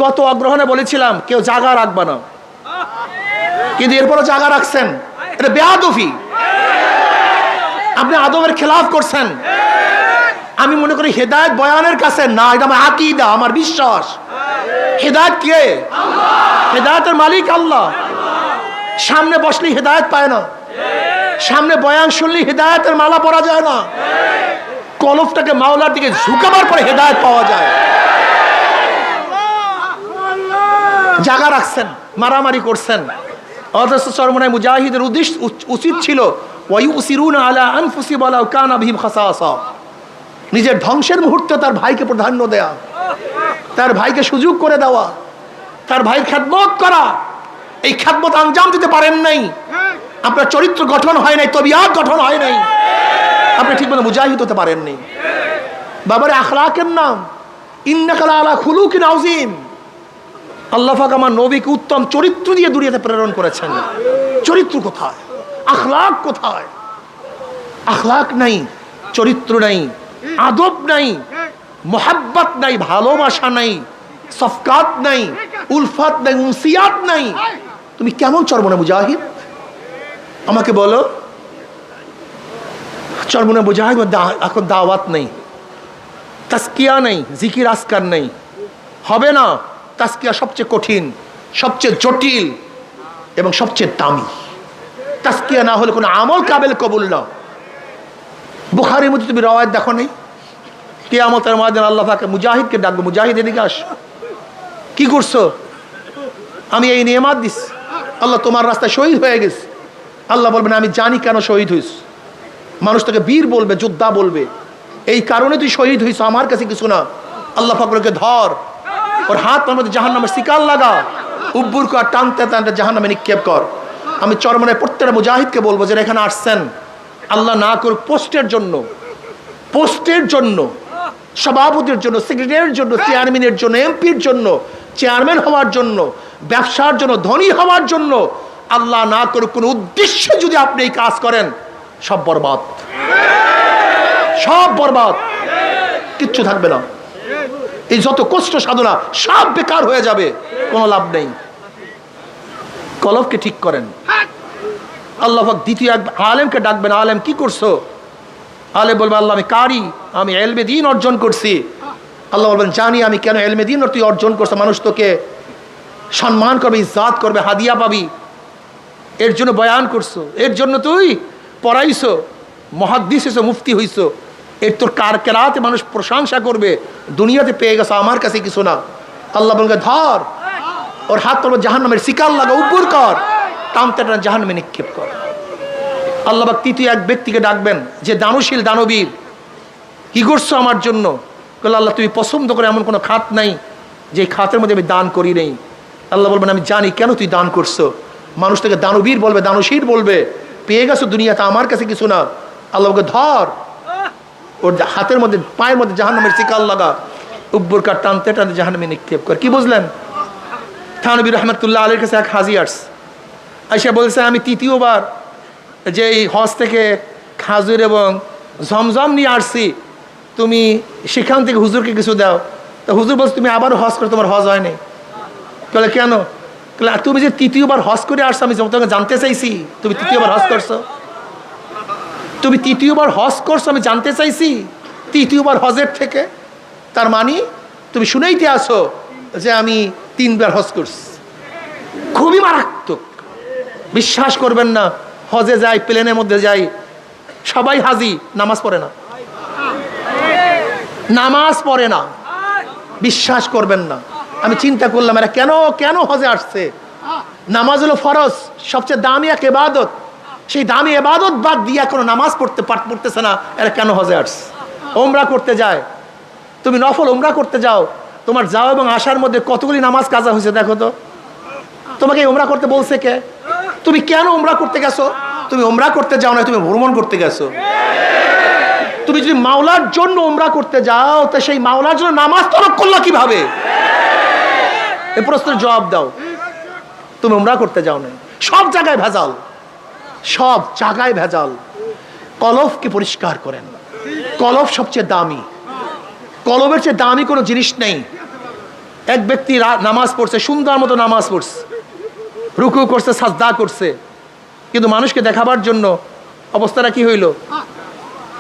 গত অগ্রহণে বলেছিলাম কেউ জাগা রাখবা না, কিন্তু এরপরও জাগা রাখছেন, এটা বেয়াদবি। আপনি আদবের খেলাফ করছেন। আমি মনে করি হেদায়েত বয়ানের কাছে না, এটা আমার আকীদা, আমার বিশ্বাস। হেদায়েত কে? হেদায়েতের মালিক আল্লাহ। সামনে বসলেই হেদায়েত পায় না, সামনে বয়ান শুনলেই হেদায়েতের মালা পরা যায় না। কলফটাকে মাওলার দিকে ঝুঁকাবার পরে হেদায়েত পাওয়া যায়। জায়গা রাখছেন, মারামারি করছেন, অথচ চরমনায় মুজাহিদের উচিত ছিল ওয়ায়ুসিরুনা আলা আনফুসিহিম ওয়ালাউ কানা বিহিম খাসাসা, নিজের ধ্বংসের মুহূর্তে তার ভাইকে প্রাধান্য দেয়া, তার ভাইকে সুযোগ করে দেওয়া, তার ভাইয়ের খেদমত করা। এই খেদমত আঞ্জাম দিতে পারেন নাই, আপনার চরিত্র গঠন হয় নাই, তবিয়ত গঠন হয় নাই, আপনি ঠিকমতো মুজাহিদ হতে পারেননি। বাবারে আখলাকের নাম, ইন্নাকা লাআলা খুলুকিন আযীম। আল্লাহ পাক আমার নবীকে উত্তম চরিত্র দিয়ে দুনিয়াতে প্রেরণ করেছেন। চরিত্র কোথায়? আখলাক কোথায়? আখলাক নাই, চরিত্র নাই, আদব নাই, মোহাব্বত নাই, ভালোবাসা নাই, সফকাত নাই, উলফাত নাই, উনসিয়াত নাই। তুমি কেমন চরমনে মুজাহিদ? আমাকে বলো। চরমনে মুজাহিদ এখন দাওয়াত নেই, তাসকিয়া নেই, জিকির আসকার নেই, হবে না। তাসকিয়া সবচেয়ে কঠিন, সবচেয়ে জটিল এবং সবচেয়ে দামি। তাসকিয়া না হলে কোনো আমল কাবেল কবুল না। বুখারীর মধ্যে তুমি রওয়ায়াত দেখো নেই? কিয়ামতের ময়দানে আল্লাহ পাক মুজাহিদকে ডাকবে, মুজাহিদ এদিকে আস, কি করছো? আমি এই নিয়ামত দিস, আল্লাহ তোমার রাস্তায় শহীদ হয়ে গেছে। আল্লাহ বলবেন আমি জানি কেন শহীদ হইস। মানুষ তোকে বীর বলবে, যোদ্ধা বলবে, এই কারণে তুই শহীদ হইস, আমার কাছে কিছু না। আল্লাহ পাককে ধর, ওর হাত তোর মধ্যে জাহান্নামের শিকাল লাগা, উব্বুর কর, টানতে টানতে জাহান্নামে নিক্ষেপ কর। আমি চরমনায় প্রত্যেকটা মুজাহিদকে বলবো যারা এখানে আসছেন, আল্লাহ না করুক পোস্টের জন্য, পোস্টের জন্য, সভাপতির জন্য, সেক্রেটারির জন্য, চেয়ারম্যানের জন্য, এমপির জন্য, চেয়ারম্যান হওয়ার জন্য, ব্যবসার জন্য, ধনী হওয়ার জন্য, আল্লাহ না করুক কোন উদ্দেশ্যে যদি আপনি এই কাজ করেন, সব বরবাদ, সব বরবাদ, কিচ্ছু থাকবে না। এই যত কষ্ট সাধনা সব বেকার হয়ে যাবে, কোনো লাভ নেই। কলবকে ঠিক করেন। আল্লাহ পাক দ্বিতীয় এক আলেমকে ডাকবেন, আলেম কি করছো? আলেম বলবে আল্লাহ আমি কারি, আমি ইলমে দ্বীন অর্জন করছি। আল্লাহ বলবেন জানি আমি কেন ইলমে দ্বীন তুই অর্জন করছো, মানুষ তোকে সম্মান করবে, ইজ্জত করবে, হাদিয়া পাবি, এর জন্য বয়ান করছো, এর জন্য তুই পড়াইছো, মুহাদ্দিস হইছো, মুফতি হইছো, এর তোর কেরাতে মানুষ প্রশংসা করবে, দুনিয়াতে পেয়ে গেছো, আমার কাছে কিছু না। আল্লাহ বলবে ধর, ওর হাত তোর জাহান্নামের শিকাল লাগা, উপর কর, টানতে টানতে জাহান্নামে নিক্ষেপ কর। আল্লাহ পাক তৃতীয় এক ব্যক্তিকে ডাকবেন যে দানশীল, দানবীর, কি করছো আমার জন্য? আল্লাহ তুমি পছন্দ করে এমন কোনো খাত নাই যে খাতের মধ্যে আমি দান করি নেই। আল্লাহ বলবেন আমি জানি কেন তুই দান করছো। মানুষ থেকে দানবীর বলবে, দানশীল বলবে, পেয়ে গেছো দুনিয়াতে, আমার কাছে কিছু না। আল্লাহ ওকে ধর, ওর হাতের মধ্যে, পায়ের মধ্যে জাহান্নামের শিকাল লাগা, উব্বর কার, টানতে টানতে জাহান্নামে নিক্ষেপ কর। কি বুঝলেন? থানবী রহমতুল্লাহ আলীর কাছে এক হাজি আসছে, আইসা বলছে আমি তৃতীয়বার যে এই হজ থেকে খাজুর এবং জমজম নিয়ে আসছি, তুমি সেখান থেকে হুজুরকে কিছু দাও। তো হুজুর বলছে তুমি আবারও হজ করে, তোমার হজ হয়নি। বলে কেন? তুমি যে তৃতীয়বার হজ করে আসছো, আমি তোমাকে জানতে চাইছি তুমি তৃতীয়বার হজ করছো, তুমি তৃতীয়বার হজ করছো, আমি জানতে চাইছি তৃতীয়বার হজের থেকে, তার মানে তুমি শুনেইতে আসো যে আমি 3 বার হজ করছি। খুবই মারাত্মক, বিশ্বাস করবেন না। হজে যাই, প্লেনের মধ্যে যাই, সবাই হাজি, নামাজ পড়ে না, নামাজ পড়ে না, বিশ্বাস করবেন না। আমি চিন্তা করলাম এরা কেন কেন হজে আসছে? নামাজ হলো ফরজ, সবচেয়ে দামি এক ইবাদত, সেই দামি ইবাদত বাদ দিয়ে কোনো নামাজ পড়তেছে না, এরা কেন হজে আসছে? ওমরা করতে যায়, তুমি নফল ওমরা করতে যাও, তোমার যাও এবং আসার মধ্যে কতগুলি নামাজ কাজা হয়েছে দেখো তো। তোমাকে ওমরা করতে বলছে কে? তুমি কেন ওমরা করতে গেছো? তুমি ওমরা করতে যাও না, তুমি ভ্রমণ করতে গেছো। তুমি যদি মাওলার জন্য ওমরা করতে যাও, তা সেই মাওলার জন্য নামাজ তরক করলা কিভাবে? এই প্রশ্নের জবাব দাও। তুমি ওমরা করতে যাও না, সব জায়গায় ভেজাল, সব জায়গায় ভেজাল। কলবকে পরিষ্কার করেন, কলব সবচেয়ে দামি, কলবের চেয়ে দামি কোনো জিনিস নেই। এক ব্যক্তি নামাজ পড়ছে, সুন্দর মতো নামাজ পড়ছে, রুকু করছে, সাজদা করছে, কিন্তু মানুষকে দেখাবার জন্য অবস্থাটা কি হইল?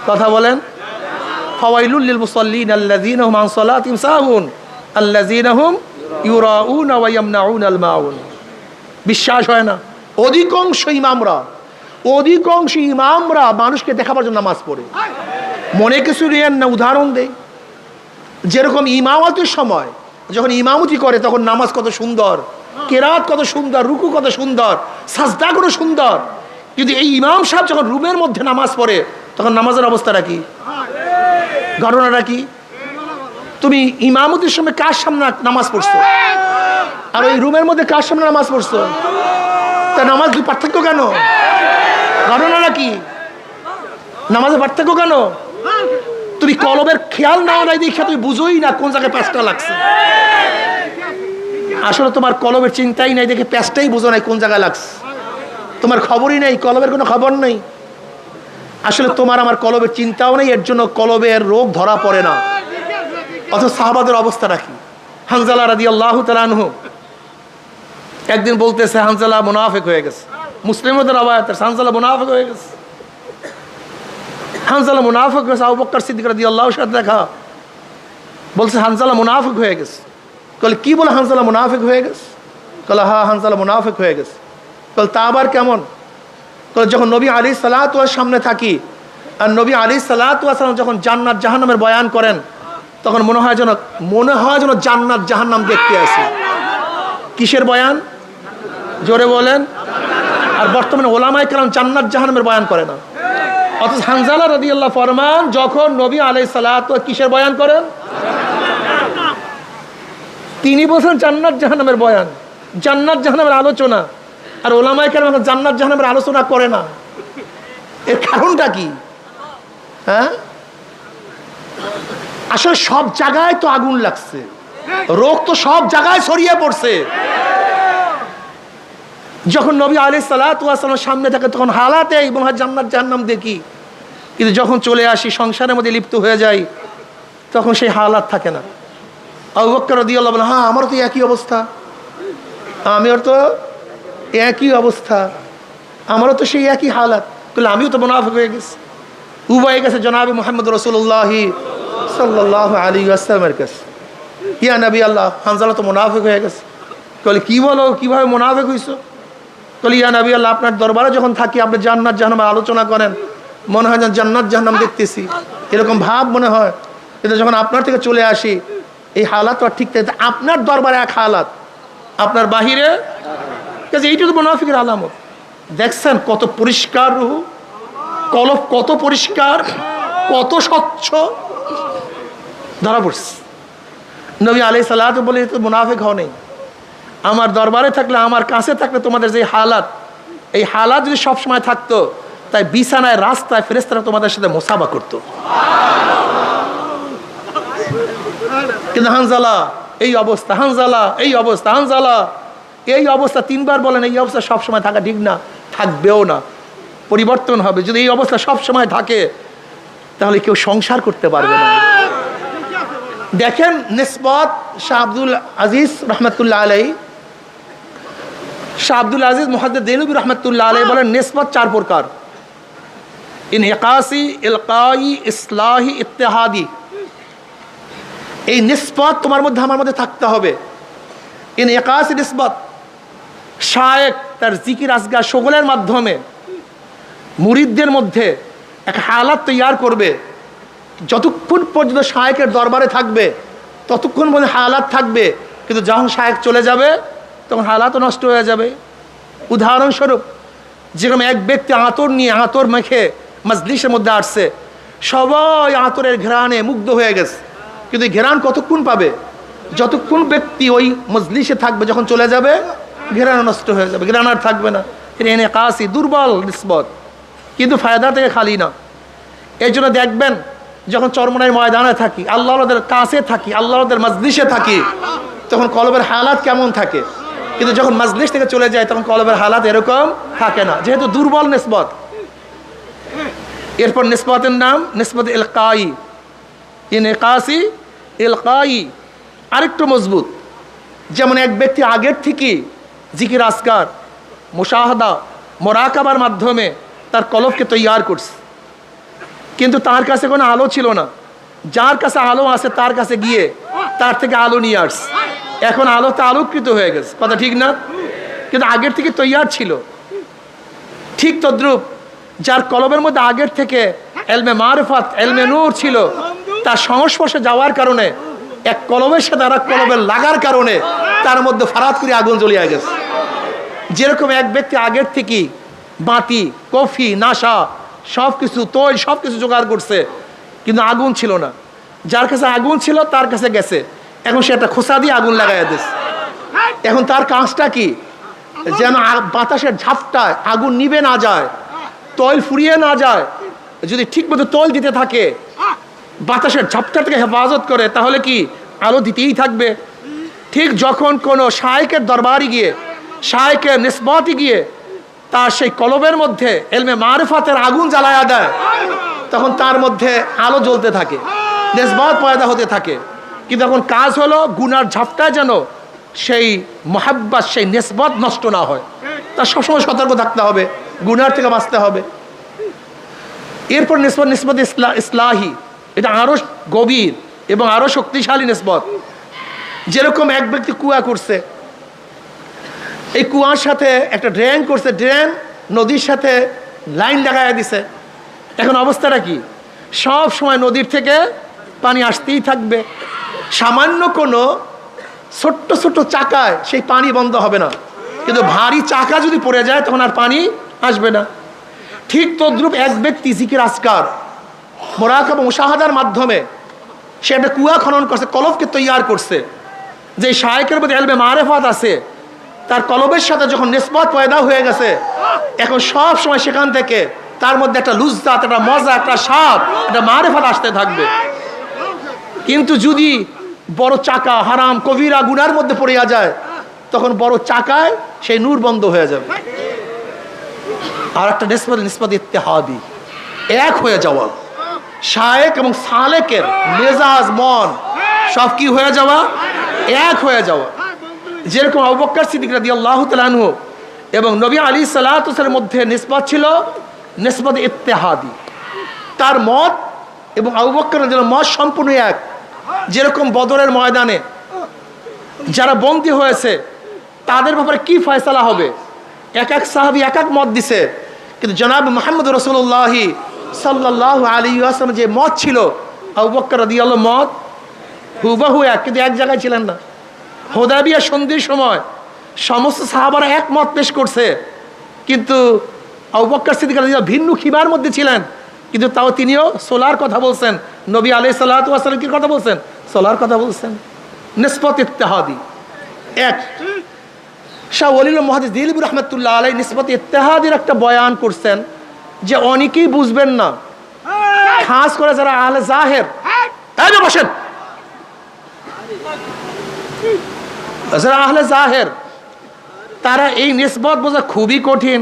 কথা বলেন। ফাওয়াইলুল লিল মুসাল্লিন আল্লাযীনা হুম আন সালাতিহিম সাহুন আল্লাযীনা হুম ইউরাউনা ওয়া ইয়ামনাউনাল মাউন। বিশ্বাস হয় না? অধিকাংশ ইমামরা মানুষকে দেখাবার জন্য নামাজ পড়ে। মনে কিছু নিয়েন না, উদাহরণ দেই। যেরকম ইমামতের সময় যখন ইমামতি করে তখন নামাজ কত সুন্দর, কেরাত কত সুন্দর, রুকু কত সুন্দর, সাজদা কত সুন্দর। কিন্তু এই ইমাম সাহেব যখন রুমের মধ্যে নামাজ পড়ে তখন নামাজের অবস্থাটা কি? ঘটনাটা কি? তুমি ইমামতির সময় কার সামনে নামাজ পড়ছো আর ওই রুমের মধ্যে কার সামনে নামাজ পড়ছো? তা নামাজ দুই পার্থক্য কেন? ঘটনাটা কি? নামাজের পার্থক্য কেন? তুমি কলবের খেয়াল নাও নাই দেখে তুমি বুঝোই না কোন জায়গায় প্যাঁচটা লাগছে। আসলে তোমার কলবের চিন্তাই নাই দেখে প্যাঁচটাই বুঝো নাই কোন জায়গায় লাগছে। তোমার খবরই নেই, কলবের কোনো খবর নেই। আসলে তোমার আমার কলবের চিন্তাও নেই, এর জন্য কলবের রোগ ধরা পড়ে না। অথচ সাহাবাদের অবস্থাটা কি? হানজালা রাদিয়াল্লাহু তাআলা আনহু একদিন বলতেছে হানজালা মুনাফিক হয়ে গেছে। মুসলিমদের রওয়ায়াত হানজালা মুনাফিক হয়ে গেছে। হানজালা মুনাফিক হয়েছে। আবু বকর সিদ্দিক রাদিয়াল্লাহু সাথে দেখা বলছে হানজালা মুনাফিক হয়ে গেছে। কল কি বলে হানজালা মুনাফিক হয়ে গেছে? কল হ্যাঁ হানজালা মুনাফিক হয়ে গেছে। কল তা আবার কেমন? কল যখন নবী আলাইহিস সালাতু ওয়াস সামনে থাকি আর নবী আলাইহিস সালাতু ওয়াস যখন জান্নাত জাহান্নামের বয়ান করেন তখন মনে হয় যেন জান্নাত জাহান্নাম দেখতে আসি। কিসের বয়ান? জোরে বলেন। আর বর্তমানে ওলামায়ে কেরাম জান্নাত জাহান্নামের বয়ান করে না। অথচ হানজালা রাদিয়াল্লাহু ফরমান যখন নবী আলাইহিস সালাতু ওয়াস কিসের বয়ান করেন? তিনি বলেন জান্নাত জাহান্নামের বয়ান, জান্নাত জাহান্নামের আলোচনা। আর ওলামায়ে কেরাম জান্নাত জাহান্নামের আলোচনা করে না। এর কারণটা কি? হ্যাঁ, আসলে সব জায়গায় তো আগুন লাগছে, রোগ তো সব জায়গায় ছড়িয়ে পড়ছে। যখন নবী আলাইহিস সালাতু ওয়াস সালামের সামনে থাকে তখন হালাতে মনে হয় জান্নাত জাহান্নাম দেখি, কিন্তু যখন চলে আসি সংসারের মধ্যে লিপ্ত হয়ে যাই তখন সেই হালাত থাকে না। আবু বকর রাদিয়াল্লাহু আনহু হ্যাঁ আমারও তো একই অবস্থা, আমিও তো একই অবস্থা, আমারও তো সেই একই হালাত। তাহলে আমিও তো মুনাফিক হয়ে গেছি। উভয় গেছে জনাবে মুহাম্মদ রাসূলুল্লাহ সাল্লাল্লাহু আলাইহি ওয়াসাল্লামের কাছে, ইয়া নবী আল্লাহ হানজালা তো মুনাফিক হয়ে গেছে। কল কি বলো, কিভাবে মুনাফিক হইছো? কল ইয়া নবী আল্লাহ আপনার দরবারে যখন থাকি আপনি জান্নাত জাহান্নামের আলোচনা করেন, মনে হয় যেন জান্নাত জাহান্নাম দেখতেছি, এরকম ভাব মনে হয়। কিন্তু যখন আপনার থেকে চলে আসি এই হালাত আর ঠিক থাকে। আপনার দরবারে এক হালাত, আপনার বাহিরে, এইটা তো মুনাফিকের আলামত। দেখছেন কত পরিষ্কার রূহ, কলব কত পরিষ্কার, কত স্বচ্ছ, ধরা পড়ছে। নবী আলাইহিস সালাতু বলে তো মুনাফিক হও নেই। আমার দরবারে থাকলে, আমার কাছে থাকলে তোমাদের যে হালাত, এই হালাত যদি সবসময় থাকতো তাই বিছানায় রাস্তায় ফেরেশতারা তোমাদের সাথে মুসাফা করতো। কিন্তু হানজালা এই অবস্থা, হানজালা এই অবস্থা, হানজালা এই অবস্থা তিনবার বলেন। এই অবস্থা সবসময় থাকা ঠিক না, থাকবেও না, পরিবর্তন হবে। যদি এই অবস্থা সবসময় থাকে তাহলে কেউ সংসার করতে পারবে না। দেখেন নিসবত শাহ আব্দুল আজিজ রহমতুল্লাহ আলাইহি, শাহ আব্দুল আজিজ মুহাদ্দিস দেলবি রহমতুল্লাহ আলাইহি বলেন নিসবত চার প্রকার: ইনহিকাসি, ইলকাই, ইসলাহি, ইত্তেহাদি। এই নিসবত তোমার মধ্যে আমার মধ্যে থাকতে হবে। ইনহিকাসি নিসবত, শায়েখ তার জিকির আজগার সকলের মাধ্যমে মুরিদদের মধ্যে এক হালাত তৈয়ার করবে। যতক্ষণ পর্যন্ত শায়েখের দরবারে থাকবে ততক্ষণ পর্যন্ত হালাত থাকবে, কিন্তু যখন শায়েখ চলে যাবে তখন হালাতও নষ্ট হয়ে যাবে। উদাহরণস্বরূপ যেরকম এক ব্যক্তি আতর নিয়ে, আতর মেখে মজলিসের মধ্যে আসছে, সবাই আতরের ঘ্রাণে মুগ্ধ হয়ে গেছে, কিন্তু ঘ্রাণ কতক্ষণ পাবে? যতক্ষণ ব্যক্তি ওই মজলিসে থাকবে, যখন চলে যাবে ঘ্রাণ নষ্ট হয়ে যাবে, ঘ্রাণ আর থাকবে না। এনে কাশি দুর্বল নিসবত, কিন্তু ফায়দা থেকে খালি না। এই জন্য দেখবেন যখন চরমনাই ময়দানে থাকি, আল্লাহদের কাছে থাকি, আল্লাহদের মজলিসে থাকি, তখন কলবের হালাত কেমন থাকে। কিন্তু যখন মজলিস থেকে চলে যায় তখন কলবের হালাত এরকম থাকে না, যেহেতু দুর্বল নিসবত। এরপর নিসবতের নাম নিসবত ইলকাই, ইনকাসি, ইলকাই আরেকটু মজবুত। যেমন এক ব্যক্তি আগের থেকে জিকির আসকার, মুশাহাদা, মোরাকাবার মাধ্যমে তার কলবকে তৈয়ার করছে, কিন্তু তার কাছে কোনো আলো ছিল না। যার কাছে আলো আছে তার কাছে গিয়ে তার থেকে আলো নিয়ে আসছে। এখন আলোতে আলোকৃত হয়ে গেছে, কথা ঠিক না? কিন্তু আগের থেকে তৈয়ার ছিল। ঠিক তদ্রূপ যার কলবের মধ্যে আগের থেকে এলমে মারিফাত, এলমে নূর ছিল, তার সংস্পর্শে যাওয়ার কারণে, এক কলবের সাথে আর এক কলবের লাগার কারণে তার মধ্যে ফারাত করে আগুন জ্বলিয়ে গেছে। যেরকম এক ব্যক্তি আগের থেকেই বাতি, কফি, নাশা সব কিছু, তৈল সব কিছু জোগাড় করছে, কিন্তু আগুন ছিল না। যার কাছে আগুন ছিল তার কাছে গেছে, এখন সে একটা খোসা দিয়ে আগুন লাগাইয়া দিচ্ছে। এখন তার কাজটা কি? যেন বাতাসের ঝাপটায় আগুন নিভে না যায়, তৈল ফুরিয়ে না যায়। যদি ঠিক মতো তৈল দিতে থাকে, বাতাসের ঝাপটা থেকে হেফাজত করে, তাহলে কি আলো দিতেই থাকবে। ঠিক যখন কোনো শায়েকের দরবারে গিয়ে, শায়েকের নিসবতে গিয়ে তার সেই কলবের মধ্যে এলমে মারিফাতের আগুন জ্বালায়া দেয়, তখন তার মধ্যে আলো জ্বলতে থাকে, নিসবত পয়দা হতে থাকে। কিন্তু এখন কাজ হলো গুনার ঝাপটায় যেন সেই মোহাব্বত, সেই নিসবত নষ্ট না হয়। তার সবসময় সতর্ক থাকতে হবে, গুনার থেকে বাঁচতে হবে। এরপর নিসবত ইসলাহি, এটা আরো গভীর এবং আরো শক্তিশালী নিসবত। যেরকম এক ব্যক্তি কুয়া করছে, এই কুয়ার সাথে একটা ড্রেন করছে, ড্রেন নদীর সাথে লাইন লাগাইয়া দিছে। এখন অবস্থাটা কি? সব সময় নদীর থেকে পানি আসতেই থাকবে। সামান্য কোনো ছোট্ট ছোট্ট চাকায় সেই পানি বন্ধ হবে না, কিন্তু ভারী চাকা যদি পড়ে যায় তখন আর পানি আসবে না। ঠিক তদ্রূপ এক ব্যক্তি জিকির আজকার, মোরাকাবা মুশাহাদার মাধ্যমে সে একটা কুয়া খনন করছে, কলবকে তৈয়ার করছে। যে শায়েকের মধ্যে এলমে মারিফাত আছে, তার কলবের সাথে যখন নিসবত পয়দা হয়ে গেছে, এখন সব সময় সেখান থেকে তার মধ্যে একটা লুজ্জাত, একটা মজা, একটা স্বাদ, একটা মারিফাত আসতে থাকবে। কিন্তু যদি বড় চাকা হারাম কবিরা গুনার মধ্যে পড়িয়া যায়, তখন বড় চাকায় সেই নূর বন্ধ হয়ে যাবে। আর একটা নিসবত ইত্তেহাদি, এক হয়ে যাওয়া। শায়েক এবং সালেকের মেজাজ, মন সব কি হয়ে যাওয়া? এক হয়ে যাওয়া। যেরকম আবু বকর সিদ্দিক রাদিয়াল্লাহু তাআলা আনহু এবং নবী আলাইহিস সালাতু ওয়াস সালামের মধ্যে নিসবত ছিল নিসবত ইত্তেহাদি। তার মত এবং আবু বকর রাদিয়াল্লাহু মত সম্পূর্ণ এক। যেরকম বদরের ময়দানে যারা বন্দী হয়েছে তাদের ব্যাপারে কি ফয়সালা হবে, এক এক সাহাবী এক এক মত দিছে, কিন্তু জনাব মুহাম্মদ রাসূলুল্লাহ সাল্লাল্লাহু আলাইহি ওয়াসাল্লাম যে মত ছিল, আবু বকর রাদিয়াল্লাহু মত হুবহু এক, কিন্তু এক জায়গায় ছিলেন না। হুদায়বিয়া সন্ধির সময় সমস্ত সাহাবারা এক মত পেশ করছে, কিন্তু আবু বকর সিদ্দিক রাদিয়াল্লাহু ভিন্ন খিবার মধ্যে ছিলেন, কিন্তু তাও তিনিও সোলার কথা বলছেন। নবী আলাইহিস সালাতু ওয়াস সালাম কি কথা বলছেন? সোলার কথা বলছেন। নিসবত ইত্তেহাদি এক। শাহ ওয়ালিউল্লাহ মুহাদ্দিস দিলবি রাহমাতুল্লাহ আলাইহি নিসবত ইত্তেহাদির একটা বয়ান করছেন, যে অনেকেই বুঝবেন না, খাস করে যারা আহলে জাহের, এই বসেন, যারা আহলে জাহের, তারা এই নিসবত বোঝা খুবই কঠিন,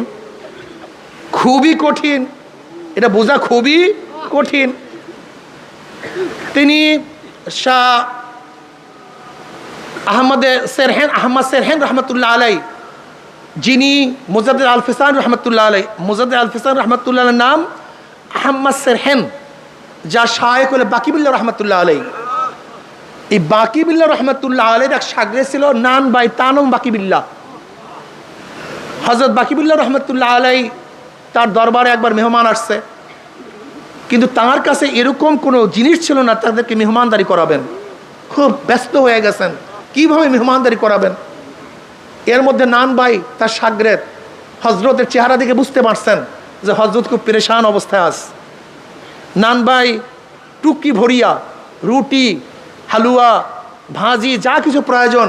খুবই কঠিন, এটা বোঝা খুবই কঠিন। তিনি শাহ আহমদ সেরহেন রহমতুল্লাহ আলাই, যিনি মুজাদ্দিদ আল ফিসান রহমতুল্লাহ আলাই, মুজাদ্দিদ আল ফিসান রহমতুল্লাহ নাম আহমদ সেরহেন, যার শায়েখ হলো বাকিবুল্লাহ রহমতুল্লাহ আলাই। এই বাকিবুল্লাহ রহমতুল্লাহ আলাইর এক শাগরেদ ছিল নান বাই তানম বাকিবুল্লাহ। হযরত বাকিবুল্লাহ রহমতুল্লাহ আলাই তার দরবারে একবার মেহমান আসছে, কিন্তু তার কাছে এরকম কোনো জিনিস ছিল না তাদেরকে মেহমানদারি করাবেন। খুব ব্যস্ত হয়ে গেছেন, কিভাবে মেহমানদারি করাবেন। এর মধ্যে নান ভাই তার শাগরেদ হজরতের চেহারা দেখে বুঝতে পারছেন যে হজরত খুব পেরেশান অবস্থায় আছে। নান ভাই টুকি ভরিয়া রুটি, হালুয়া, ভাজি, যা কিছু প্রয়োজন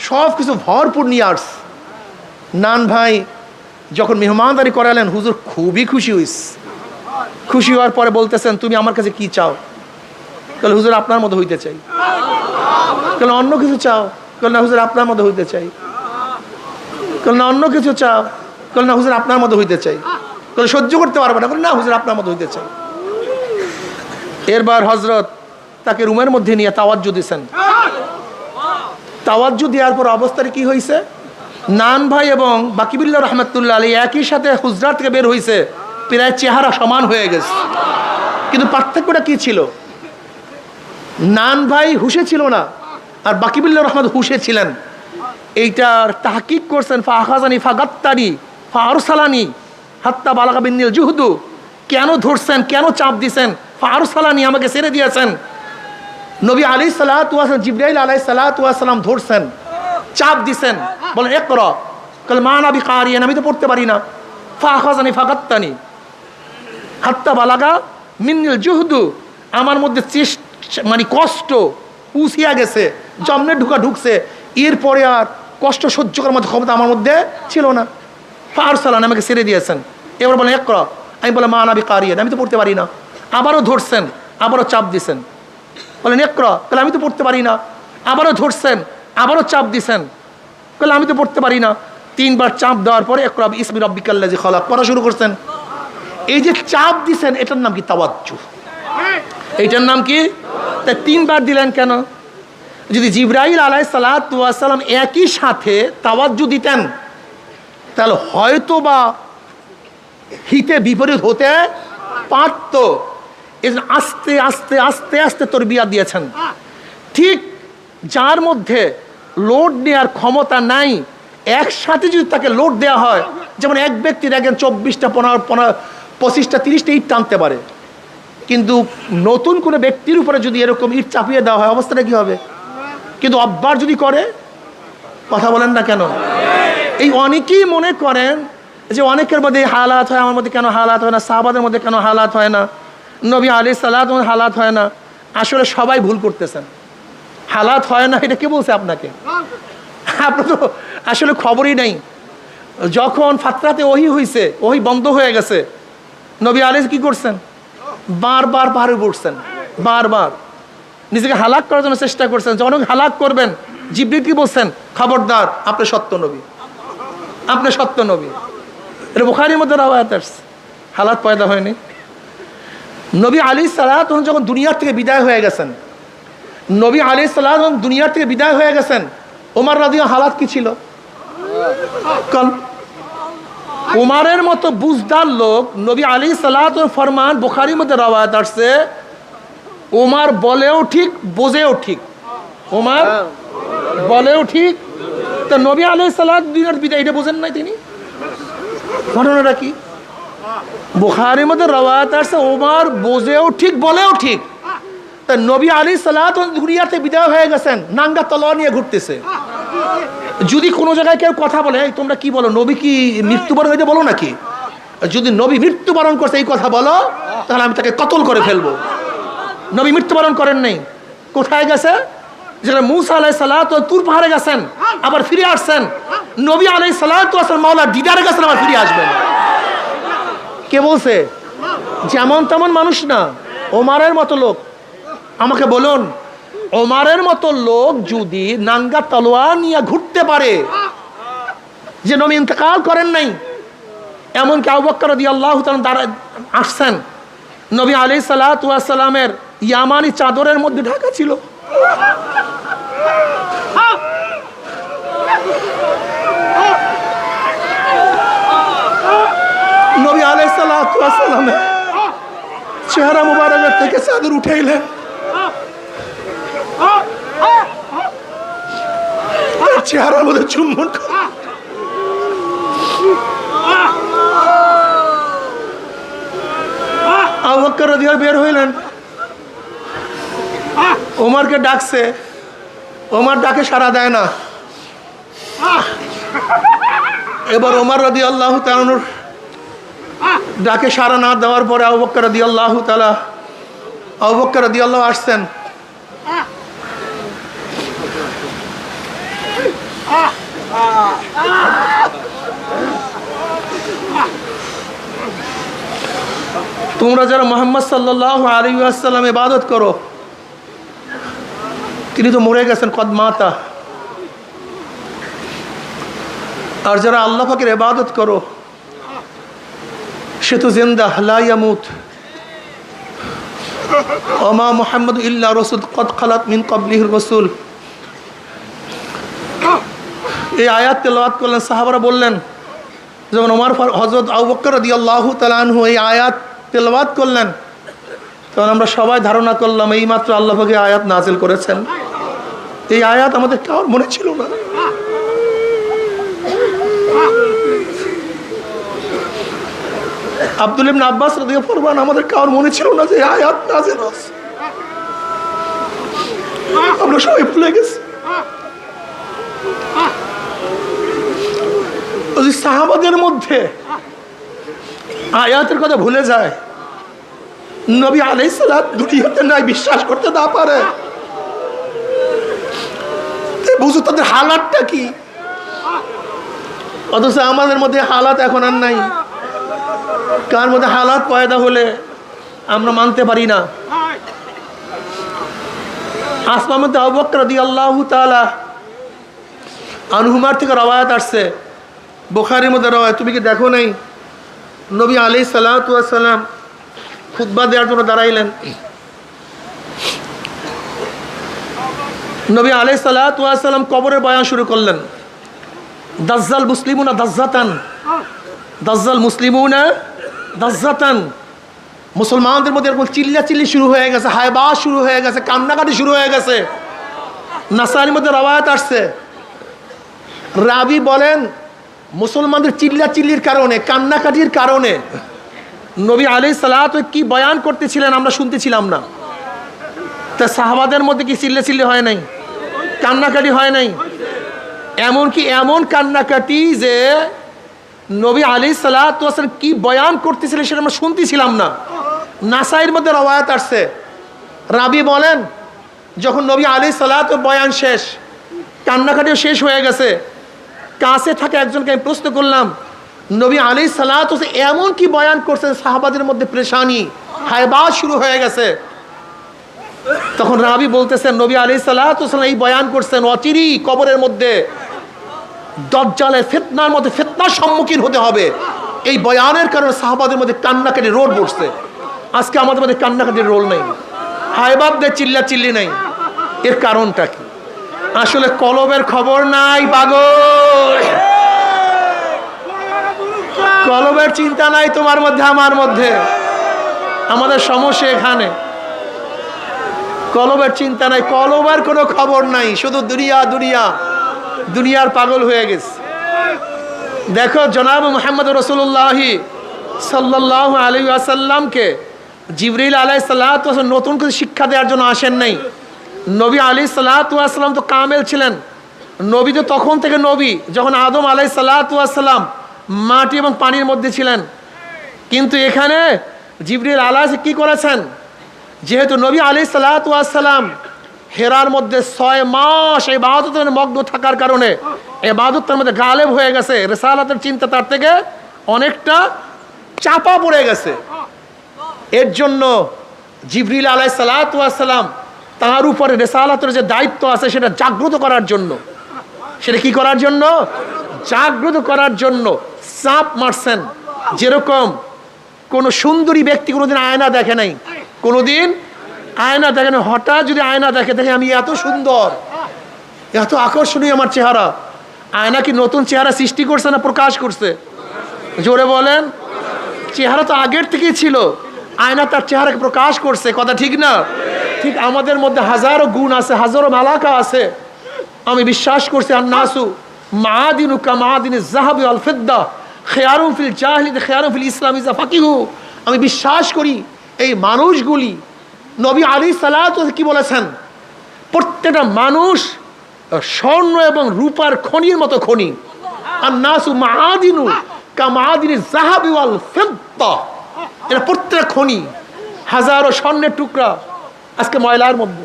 সব কিছু ভরপুর নিয়ে আস। নান ভাই যখন মেহমানদারি করালেন, হুজুর খুবই খুশি হইস। খুশি হওয়ার পরে বলতেছেন, তুমি আমার কাছে কি চাও? বলে, হুজুর আপনার মতো হইতে চাই। বলে, অন্য কিছু চাও? বলে, না হুজুর আপনার মতো হইতে চাই। বলে, না অন্য কিছু চাও? বলে, না হুজুর আপনার মতো হইতে চাই। বলে, সহ্য করতে পারবে না? বলে, না হুজুর আপনার মতো হইতে চাই। এরবার হজরত তাকে রুমের মধ্যে নিয়ে তাওয়াজ্জু দিয়েছেন। তাওয়াজ্জু দেওয়ার পর অবস্থাটা কি হয়েছে, নান ভাই এবং বাকিবুল্লাহ রহমতুল্লাহ আলী একই সাথে হুজরাত থেকে বের হয়েছে, প্রায় চেহারা সমান হয়ে গেছে। কিন্তু পার্থক্যটা কি ছিল? নান ভাই হুশে ছিল না, আর বাকিবুল্লাহ রহমত হুশে ছিলেন। এইটার তাহকিক করছেন, ফা আখাজানি ফা গাত্তারি ফা আরসালানি হাত্তা বালাগা বিন্নিল জুহদু। কেন ধরছেন, কেন চাপ দিছেন? ফা আরসালানি, আমাকে ছেড়ে দিয়েছেন। নবী আলাইহিস সালাতু ওয়াস সালাম, জিবরাইল আলাইহিস সালাতু ওয়াস সালাম ধরছেন, চাপ দিছেন, বলেন ইকরা। কাল মা না বিকারিয়ান, আমি তো পড়তে পারি না। ফা আখাজানি ফা গাত্তানি হাত্তা বালাগা মিন্নিল জুহদু, আমার মধ্যে মানে কষ্ট পুষিয়া গেছে, জমনে ঢুকছে, এরপরে আর কষ্ট সহ্য করার মতো ক্ষমতা আমার মধ্যে ছিল না। ফা আরসালানি, আমাকে ছেড়ে দিয়েছেন। এবার বলেন ইকরা, আমি বলে মা না বিকারিয়ান, আমি তো পড়তে পারি না। আবারও ধরছেন, আবারও চাপ দিছেন, বলেন ইকরা, তাহলে আমি তো পড়তে পারি না। আবারও ধরছেন, আবারও চাপ দিছেন, তাহলে আমি তো পড়তে পারি না। 3 বার চাপ দেওয়ার পরে ইকরা বিসমি রাব্বিকাল্লাযী খালাক পড়া শুরু করছেন। এই যে চাপ দিছেন, এটার নাম কি? তাওয়াজ্জু। এইটার নাম কি? তা 3 বার দিলেন কেন? যদি জিবরাইল আলাইহিস সালাতু ওয়াস সালাম একই সাথে তাওয়াজ্জু দিতেন, তাহলে হয়তো বা হিতে বিপরীত হতে পারত। এই জন্য আস্তে আস্তে আস্তে আস্তে তরবিয়া দিয়েছেন। ঠিক যার মধ্যে লোড নেওয়ার ক্ষমতা নাই, একসাথে যদি তাকে লোড দেওয়া হয়, যেমন এক ব্যক্তি দেখেন 24টা 25টা 30টা ইট টানতে পারে, কিন্তু নতুন কোনো ব্যক্তির উপরে যদি এরকম ইট চাপিয়ে দেওয়া হয়, অবস্থাটা কী হবে? কিন্তু অব্বার যদি করে, কথা বলেন না কেন? এই অনেকেই মনে করেন যে অনেকের মধ্যে হালাত হয়, আমার মধ্যে কেন হালাত হয় না, সাহাবাদের মধ্যে কেন হালাত হয় না, নবী আলাইহিস সালাতু ওয়াস সালাম হালাত হয় না। আসলে সবাই ভুল করতেছেন। হালাত হয় না এটা কে বলছে আপনাকে? আপনার তো আসলে খবরই নেই। যখন ফাতরাতে ওহী হয়েছে, ওহী বন্ধ হয়ে গেছে, নবী আলাইহিস কি করছেন? বারবার পাহাড়ে উঠছেন, বারবার নিজেকে হালাক করার জন্য চেষ্টা করছেন। যখন হালাক করবেন, জিবরিল কি বলছেন? খবরদার, আপনি সত্য নবী, আপনি সত্য নবী। এটা বুখারীর মধ্যে রাওয়ায়াত আছে। হালাত পয়দা হয়নি। নবী আলাইহিস সালাতু ওয়াস সালাম যখন দুনিয়ার থেকে বিদায় হয়ে গেছেন, নবী আলাইহিস সালাতু ওয়াস সালাম দুনিয়ার থেকে বিদায় হয়ে গেছেন, ওমর রাদিয়াল্লাহু হালাত কি ছিল? উমারের মতো বুঝদার লোক, নবী আলাইহিস সালাতু ওয়াস সালাম ফরমান, বুখারীর মধ্যে রাওয়ায়াত আছে, ওমর বলেও ঠিক, বোঝেও ঠিক। ওমর বলেও ঠিক, তা নবী আলাইহিস সালাতু দুনিয়ার বিদায় এটা বোঝেন নাই তিনি? ঘটনাটা কি? বুখারীর মধ্যে রাওয়ায়াত আছে, ওমর বোঝেও ঠিক, বলেও ঠিক। তা নবী আলাইহিস সালাতু ওয়াস সালাম দুনিয়াতে বিদায় হয়ে গেছেন, নাঙ্গা তলোয়ার নিয়ে ঘুরতেছে। যদি কোনো জায়গায় কেউ কথা বলে, তোমরা কি বলো, নবী কি মৃত্যুবরণ হইতে বলো নাকি? যদি নবী মৃত্যুবরণ করছে এই কথা বলো, তাহলে আমি তাকে কতল করে ফেলবো। নবী মৃত্যুবরণ করেন নাই। কোথায় গেছে? যেটা মূসা আলাইহিস সালাতু ওয়াস সালাম তুর পাহাড়ে গেছেন, আবার ফিরে আসছেন। নবী আলাইহিস সালাতু ওয়াস সালাম মাওলার দিদারে গেছেন, আবার ফিরে আসবেন। কে বলছে? যেমন তেমন মানুষ না, ওমরের মতো লোক। আমাকে বলুন, ওমরের মতো লোক যদি নাঙ্গা তলোয়ার নিয়ে ঘুরতে পারে, যে নবী ইন্তেকাল করেন নাই, এমনকি আবু বকর রাদিয়াল্লাহু তাআলা দ্বারা আসছেন, নবী আলাইহিস সালাতু ওয়াস সালামের ইয়ামানি চাদরের মধ্যে ঢাকা ছিল। নবী আলাইহিস সালাতু ওয়াস সালামের চেহারা মুবারকের থেকে চাদর উঠাইলেন, চেহারার মধ্যে চুম্বন আবু বকর রাদিয়াল্লাহু বের হইলেন, ওমরকে ডাকছে, ওমর ডাকে সাড়া দেয় না। এবার ওমর রাদিয়াল্লাহু তাআলা ডাকে সাড়া না দেওয়ার পরে আবু বকর রাদিয়াল্লাহু তাআলা, আবু বকর রাদিয়াল্লাহু আসছেন, তোমরা যারা মুহাম্মদ সাল্লাল্লাহু আলাইহি ওয়াসাল্লাম ইবাদত করো, তিনি তো মরে গেছেন, কদ মাতা। আর যারা আল্লাহ পাকের ইবাদত করো, সে তো জিন্দা, লা ইয়ামুত। ওমা মুহাম্মদ ইল্লা রাসূল কদ খালাত মিন ক্বাবলিহির রাসূল। এই আয়াত তেলাওয়াত করলেন, সাহাবারা বললেন, যখন ওমর হযরত আবু বকর রাদিয়াল্লাহু তাআলা আনহু এই আয়াত তেলাওয়াত করলেন, তখন আমরা সবাই ধারণা করলাম এইমাত্র আল্লাহ পাক আয়াত নাযিল করেছেন। এই আয়াত আমাদের কার মনে ছিল না? আব্দুল ইবনে আব্বাস রাদিয়াল্লাহু আনহু আমাদের কার মনে ছিল না যে এই আয়াত নাযিল হচ্ছে? আমরা সবাই ভুলে গেছি। সাহাবাদের মধ্যে আয়াতের কথা ভুলে যায়, নবী আলাইহিস সালাত দুনিয়াতে নাই বিশ্বাস করতে না পারে, বুঝো তাদের হালাতটা কি। অথচ আমাদের মধ্যে হালাত এখন আর নাই। কার মধ্যে হালাত পয়দা হলে আমরা মানতে পারি না। আসমার মধ্যে আবু বকর রাদিয়াল্লাহু তাআলা আনহুমার থেকে রওয়ায়াত আসছে, বুখারীর মধ্যে রওয়ায়াত। তুমি কি দেখো নাই? নবী আলাইহিস সালাতু ওয়াস সালাম খুতবা দেওয়ার জন্য দাঁড়াইলেন। নবী আলাইহিস সালাতু ওয়াস সালাম কবরের বয়ান শুরু করলেন। দাজ্জাল মুসলিমুনা দাজ্জাতান, দাজ্জাল মুসলিমুনা দাজ্জাতান। মুসলমানদের মধ্যে এরকম চিল্লাচিল্লি শুরু হয়ে গেছে, হায়বাস শুরু হয়ে গেছে, কান্নাকাটি শুরু হয়ে গেছে। নাসাইর মধ্যে রওয়ায়াত আসছে, রাবি বলেন মুসলমানদের চিল্লাচিল্লির কারণে, কান্নাকাটির কারণে নবী আলাইহিস সালাতু কি বয়ান করতেছিলেন আমরা শুনতেছিলাম না। তা সাহাবাদের মধ্যে কি চিল্লাচিল্লি হয় নাই, কান্নাকাটি হয় নাই? এমনকি এমন কান্নাকাটি যে নবী আলাইহিস সালাতু ওয়াস সালাম কি বয়ান করতেছিলেন সেটা আমরা শুনতেছিলাম না। নাসাইর মধ্যে রওয়ায়াত আসছে, রাবি বলেন যখন নবী আলাইহিস সালাতু বয়ান শেষ, কান্নাকাটিও শেষ হয়ে গেছে, কাছে থাকে একজনকে আমি প্রশ্ন করলাম, নবী আলাইহিস সালাতু ওয়াস সালাম এমন কি বয়ান করছেন সাহাবাদের মধ্যে পেরেশানি, হায়বাস শুরু হয়ে গেছে। তখন রাবি বলতেছেন নবী আলাইহিস সালাতু ওয়াস সালাম এই বয়ান করছেন অচিরি কবরের মধ্যে দাজ্জালের ফিতনার মধ্যে ফিতনার সম্মুখীন হতে হবে। এই বয়ানের কারণে সাহাবাদের মধ্যে কান্নাকাটি রোল পড়ছে। আজকে আমাদের মধ্যে কান্নাকাটির রোল নাই, হায়বাবদের চিল্লাচিল্লি নাই। এর কারণটা কি? আসলে কলবের খবর নাই পাগল, কলবের চিন্তা নাই তোমার মধ্যে আমার মধ্যে। আমাদের সমস্যা এখানে, কলবের চিন্তা নাই, কলবের কোনো খবর নাই, শুধু দুনিয়া দুনিয়া, দুনিয়ার পাগল হয়ে গেছে। দেখো জনাব মুহাম্মদ রাসূলুল্লাহ সাল্লাল্লাহু আলাইহি ওয়াসাল্লামকে জিবরিল আলাইহিস সালাতু ওয়াস সালাম নতুন কিছু শিক্ষা দেওয়ার জন্য আসেন নাই। নবী আলাইহিস সালাতু ওয়াস সালাম তো কামেল ছিলেন। নবী তো তখন থেকে নবী যখন আদম আলাইহিস সালাতু ওয়াস সালাম মাটি এবং পানির মধ্যে ছিলেন। কিন্তু এখানে জিবরিল আলাইহিস কি করেছেন? যেহেতু নবী আলাইহিস সালাতু ওয়াস সালাম হেরার মধ্যে 6 মাস ইবাদতের মগ্ন থাকার কারণে ইবাদতের মধ্যে গালেব হয়ে গেছে, রিসালাতের চিন্তা তার থেকে অনেকটা চাপা পড়ে গেছে। এর জন্য জিবরিল আলাইহিস সালাতু ওয়াস সালাম তার উপরে রিসালাতের যে দায়িত্ব আছে সেটা জাগ্রত করার জন্য, সেটা কি করার জন্য? জাগ্রত করার জন্য চাপ মারছেন। যেরকম কোন সুন্দরী ব্যক্তি কোনোদিন আয়না দেখে নাই, কোনোদিন আয়না দেখে না, হঠাৎ যদি আয়না দেখে, দেখে আমি এত সুন্দর, এত আকর্ষণীয় আমার চেহারা। আয়না কি নতুন চেহারা সৃষ্টি করছে না প্রকাশ করছে? জোরে বলেন। চেহারা তো আগের থেকেই ছিল, আয়না তার চেহারাকে প্রকাশ করছে, কথা ঠিক না? ঠিক আমাদের মধ্যে হাজারো গুণ আছে, হাজারো মালাকা আছে। আমি বিশ্বাস করছি আন্নাসু মাআদিনু কামাআদিনিজ যাহাবি ওয়াল ফিদ্দা খিয়ারুম ফিল জাহিলিয়াতি খিয়ারুম ফিল ইসলাম ইযা ফাকিহু। আমি বিশ্বাস করি এই মানুষগুলি, নবী আলাইহিস সালাতু ওয়াস সালাম কি বলেছেন? প্রত্যেকটা মানুষ স্বর্ণ এবং রূপার খনির মতো খনি। আন্নাসু মাআদিনু কামাআদিনিজ যাহাবি ওয়াল ফিদ্দা। এটা প্রত্যেক খনি, হাজারো স্বর্ণের টুকরা আজকে ময়লার মধ্যে,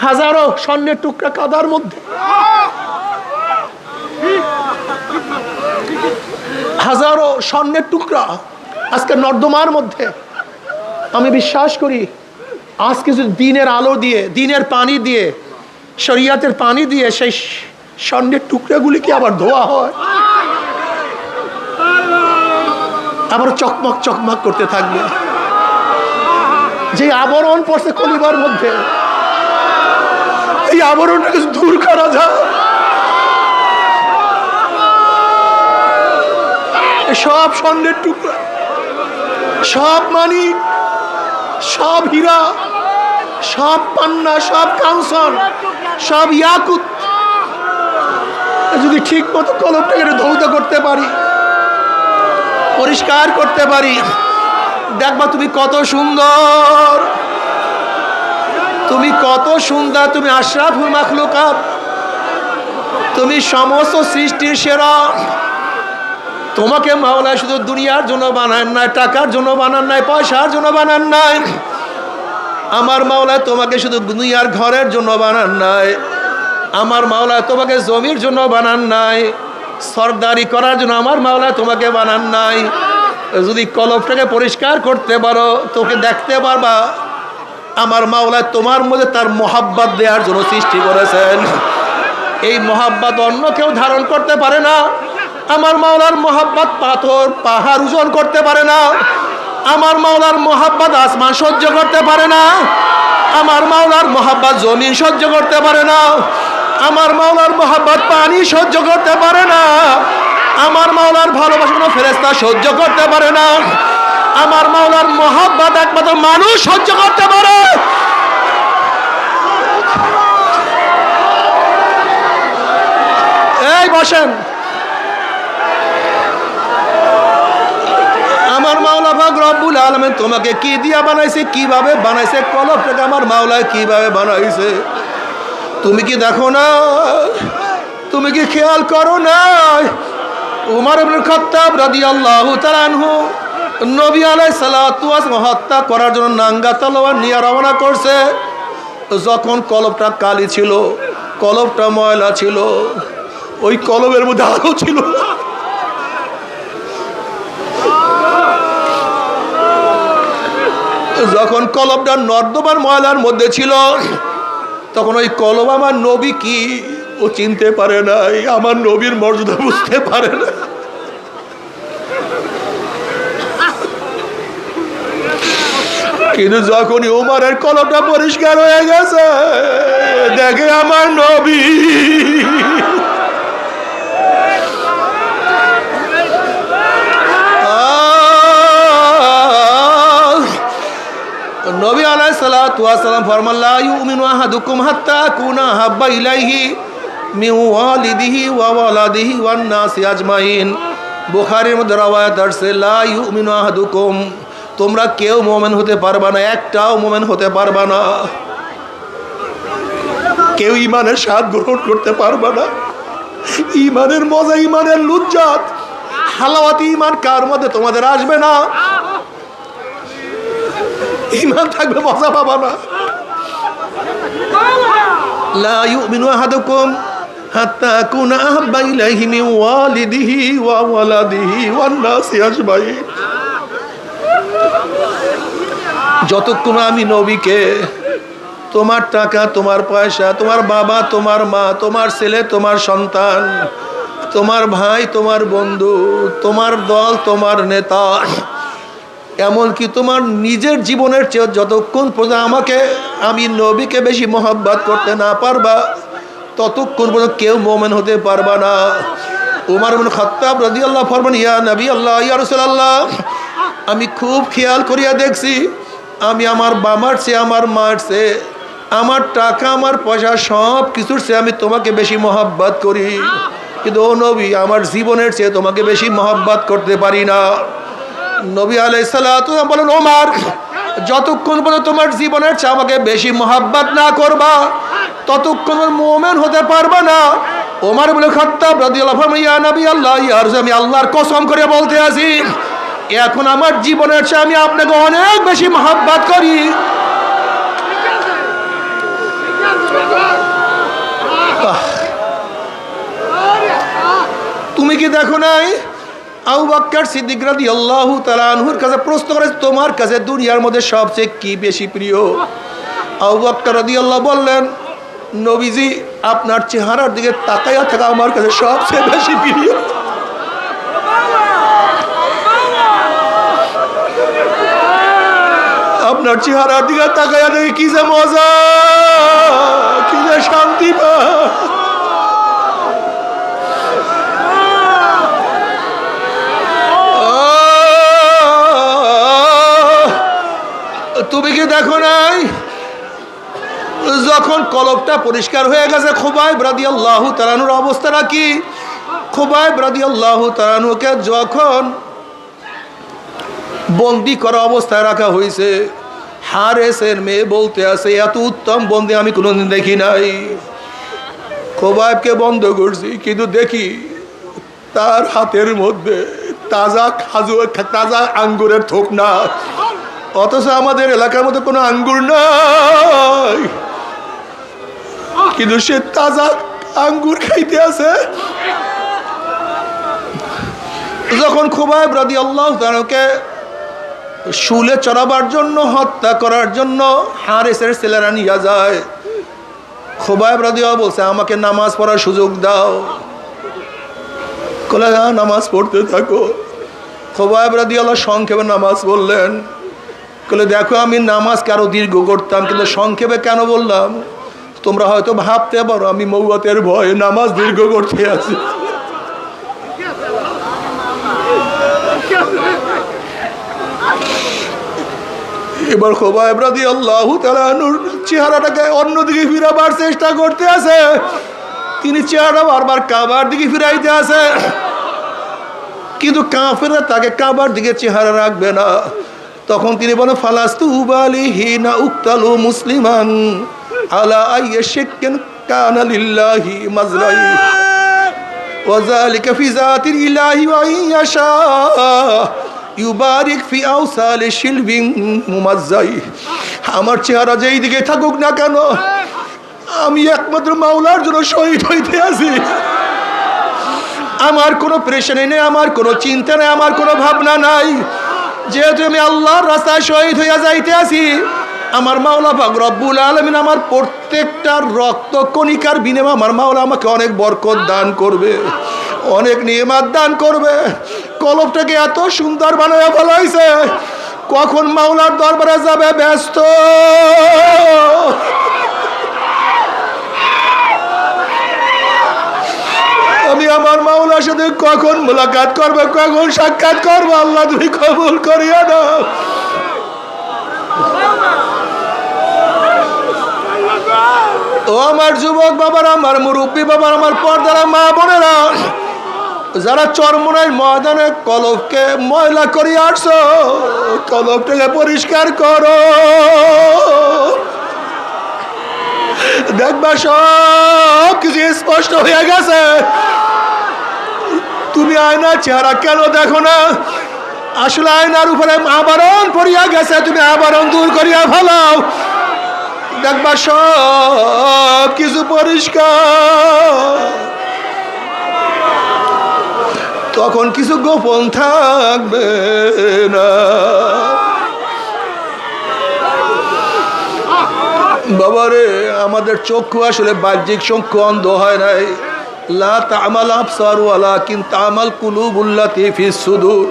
হাজারো স্বর্ণের টুকরা কাদার মধ্যে, হাজারো স্বর্ণের টুকরা আজকে নর্দমার মধ্যে। আমি বিশ্বাস করি আজকে যদি দিনের আলো দিয়ে, দিনের পানি দিয়ে, শরিয়াতের পানি দিয়ে সেই স্বর্ণের টুকরাগুলিকে আবার ধোয়া হয়, আবার চকমক চকমক করতে থাকবে। যে আবরণ পড়ছে কলিবার মধ্যে, এই আবরণটাকে দূর করা যায়। সব স্বর্ণের টুকরা, সব মানিক, সব হীরা সব পান্না, সব কাঞ্চন, সব ইয়াকুত যদি ঠিক মতো কলবটাকে ধৌত করতে পারি, পরিষ্কার করতে পারি, দেখবা তুমি কত সুন্দর, তুমি কত সুন্দর, তুমি আশরাফুল মাখলুকাত, তুমি সমস্ত সৃষ্টির সেরা। তোমাকে মাওলা শুধু দুনিয়ার জন্য বানান নাই, টাকার জন্য বানান নাই, পয়সার জন্য বানান নাই। আমার মাওলা তোমাকে শুধু দুনিয়ার ঘরের জন্য বানান নাই, আমার মাওলা তোমাকে জমির জন্য বানান নাই, সরদারি করার জন্য আমার মাওলা তোমাকে বানান নাই। যদি কলবটাকে পরিষ্কার করতে পারো, তোকে দেখতে পারবা আমার মাওলা তোমার মধ্যে তার মোহাব্বত দেওয়ার জন্য সৃষ্টি করেছেন। এই মোহাব্বত অন্য কেউ ধারণ করতে পারে না। আমার মাওলার মোহাব্বত পাথর পাহাড় ওজন করতে পারে না। আমার মাওলার মোহাব্বত আসমান সহ্য করতে পারে না। আমার মাওলার মোহাব্বত জমিন সহ্য করতে পারে না। আমার মাওলার মোহাব্বত পানি সহ্য করতে পারে না। আমার মাওলার ভালোবাসা কোনো ফেরেশতা সহ্য করতে পারে না। আমার মাওলার মোহাব্বত একমাত্র মানুষ সহ্য করতে পারে। এই বসেন, আমার মাওলা পাক রব্বুল আলামিন তোমাকে কি দিয়া বানাইছে, কিভাবে বানাইছে, কলবটাকে আমার মাওলা কিভাবে বানাইছে তুমি কি দেখো না? তুমি কি খেয়াল করো না? উমর ইবনে খাত্তাব রাদিয়াল্লাহু তাআলা আনহু নবী আলাইহিস সালাতু ওয়াস হত্যা করার জন্য নাঙ্গা তলোয়ার নিয়ে রওনা করছে। যখন কলবটা কালি ছিল, কলবটা ময়লা ছিল, ওই কলবের মধ্যে আলো ছিল। যখন কলবটা নর্দমার ময়লার মধ্যে ছিল, তখন ওই কলব আমার নবী কি ও চিনতে পারে নাই, আমার নবীর মর্যাদা বুঝতে পারে না। কিন্তু যখনই উমরের কলবটা পরিষ্কার হয়ে গেছে, দেখে আমার নবী, নবী আলাইহিস সালাতু ওয়াস সালাম ফরমান লা ইউমিনু আহাদুকুম হাত্তা কুনা হাব্বা ইলাইহি মিন ওয়ালিদিহি ওয়া ওয়ালাদিহি ওয়ান নাসি আজমাইন। বুখারীর মধ্যে রওয়ায়াত আছে লা ইউমিনু আহাদুকুম, তোমরা কেউ মুমিন হতে পারবা না, একটাও মুমিন হতে পারবা না, কেউ ঈমানের স্বাদ গ্রহণ করতে পারবা না। ঈমানের মজা, ঈমানের লুজ্জাত, হালাওয়াত ঈমান কার মধ্যে তোমাদের আসবে না। ঈমান থাকবে, মজা পাবা না। লা ইউমিনু আহাদুকুম হাত্তা আকুনা আহাব্বা ইলাইহি মিন ওয়ালিদিহি ওয়া ওয়ালাদিহি ওয়ান নাসি আজমাইন। যতক্ষণ আমি নবীকে, তোমার টাকা, তোমার পয়সা, তোমার বাবা, তোমার মা, তোমার ছেলে, তোমার সন্তান, তোমার ভাই, তোমার বন্ধু, তোমার দল, তোমার নেতা, এমনকি তোমার নিজের জীবনের চেয়ে যতক্ষণ পর্যন্ত আমাকে, আমি নবীকে বেশি মহব্বত করতে না পারবা, ততক্ষণ পর্যন্ত কেউ মুমিন হতে পারবা না। উমর ইবনে খাত্তাব রাদিয়াল্লাহু ফরমান ইয়া নবী আল্লাহ, ইয়া রাসূলুল্লাহ, আমি খুব খেয়াল করিয়া দেখছি, আমি আমার বাবার চেয়ে, আমার মার চেয়ে, আমার টাকা, আমার পয়সা, সব কিছুর চেয়ে আমি তোমাকে বেশি মহব্বত করি, কিন্তু ও নবী, আমার জীবনের চেয়ে তোমাকে বেশি মহব্বত করতে পারি না। নবী আলাইহিস সালাতু ওয়াস সালাম বলেন, ওমর, যতক্ষণ পর্যন্ত তোমার জীবনের চেয়ে আমাকে বেশি মহব্বত না করবা, ততক্ষণ মুমিন হতে পারবা না। ওমর ইবনে খাত্তাব রাদিয়াল্লাহু আনহু ইয়া নবী আল্লাহ, ইয়া রাসূল, আমি আল্লাহর কসম করে বলতে আছি, এখন আমার জীবনের চেয়ে আমি আপনাকে অনেক বেশি মহব্বত করি। তুমি কি দেখো নাই আবু বকর সিদ্দিক রাদিয়াল্লাহু তাআলা আনহুর কাছে প্রশ্ন করে, তোমার কাছে দুনিয়ার মধ্যে সবচেয়ে কি বেশি প্রিয়? আবু বকর রাদিয়াল্লাহু বললেন, নবীজি, আপনার চেহারার দিকে তাকায়া থাকা আমার কাছে সবচেয়ে বেশি প্রিয়। আপনার চেহারার দিকে তাকায়া দেখে কি যে মজা, কি যে শান্তি পায়। তুমি কি দেখো নাই যখন কলবটা পরিষ্কার হয়ে গেছে, খুবাইব রাদিয়াল্লাহু তাআলা আনহুর অবস্থাটা কি? খুবাইব রাদিয়াল্লাহু তাআলা আনহুকে যখন বন্দি করা অবস্থায় রাখা হয়েছে, হারেসের মেয়ে বলতে আছে, এত উত্তম বন্দি আমি কোনোদিন দেখি নাই। খুবাইবকে বন্ধ করছি, কিন্তু দেখি তার হাতের মধ্যে তাজা আঙ্গুরের থোক না, অথচ আমাদের এলাকার মধ্যে কোনো আঙ্গুর নাই, কিন্তু সে তাজা আঙ্গুর খাইতে আছে। যখন খুবাইব রাদিয়াল্লাহু তাআলাকে শুলে চড়াবার জন্য, হত্যা করার জন্য হারেসের ছেলেরা নিয়ে যায়, খুবাইব রাদিয়াল্লাহু বলছে, আমাকে নামাজ পড়ার সুযোগ দাও। বলে, হ্যাঁ নামাজ পড়তে থাকো। খুবাইব রাদিয়াল্লাহু সংক্ষেপে নামাজ বললেন। বলে, দেখো আমি নামাজকে আরো দীর্ঘ করতাম, কিন্তু সংক্ষেপে কেন বললাম? তোমরা হয়তো ভাবতে পারো আমি মৌয়াতের ভয়ে নামাজ দীর্ঘ করতে আছি। এবার খুবাইব রাদিয়াল্লাহু তাআলা আনহুর চেহারাটাকে অন্যদিকে ফিরাবার চেষ্টা করতে আছে। তিনি চেহারা বারবার কাবার দিকে ফিরাইতে আছে, কিন্তু কাফেররা তাকে কাবার দিকে চেহারা রাখবে না। তখন তিনি বলেন, ফালাস্তু উবালি হিনা উক্তালু মুসলিমান আলা আইয়ি শিক্কিন কানা লিল্লাহি মাজরাই ওয়া যালিকা ফি যাতিল ইলাহি ওয়া ইয়াশা ইউবারিক ফি আওসালি শিলবিন মুমাজ্জাই। আমার চেহারা যেই দিকে থাকুক না কেন, আমি একমাত্র মাওলার জন্য শহীদ হইতে আছি। আমার কোনো প্রেশারে নেই, আমার কোনো চিন্তা নেই, আমার কোনো ভাবনা নাই। যেহেতু আমি আল্লাহর রাস্তায় শহীদ হইয়া যাইতে আছি, আমার মাওলা পাক রব্বুল আলামিন আমার প্রত্যেকটা রক্ত কণিকার বিনিময়ে আমার মাওলা আমাকে অনেক বরকত দান করবে, অনেক নিয়ামত দান করবে। কলবটাকে এত সুন্দর বানায়া ফেলাইছে, কখন মাওলার দরবারে যাবে ব্যস্ত। আমি আমার মাওলার সাথে কখন মুলাকাত করবে, কখন সাক্ষাৎ করবো, আল্লাহ তুমি কবুল করিয়া দাও। ও আমার যুবক বাবার, আমার মুরব্বী বাবার, আমার পর্দার মা বোনেরা, যারা চরমোনাইর ময়দানে কলবকে ময়লা করে আসছো, কলবটাকে পরিষ্কার করো। দেখবা সব কিছু স্পষ্ট হয়ে গেছে। তুমি আয়নার চেহারা কেন দেখো না? আসলে আয়নার উপরে আবরণ পড়িয়া গেছে, তুমি আবরণ দূর করিয়া ফেলাও, দেখবা সব কিছু পরিষ্কার। তখন কিছু গোপন থাকবে না। বাবারে, আমাদের চক্ষু আসলে বাহ্যিক চক্ষু অন্ধ হয় নাই। লা তা'মাল আবসার ওয়ালাকিন তা'মাল কুলুবুল্লাতী ফিস সুদূর।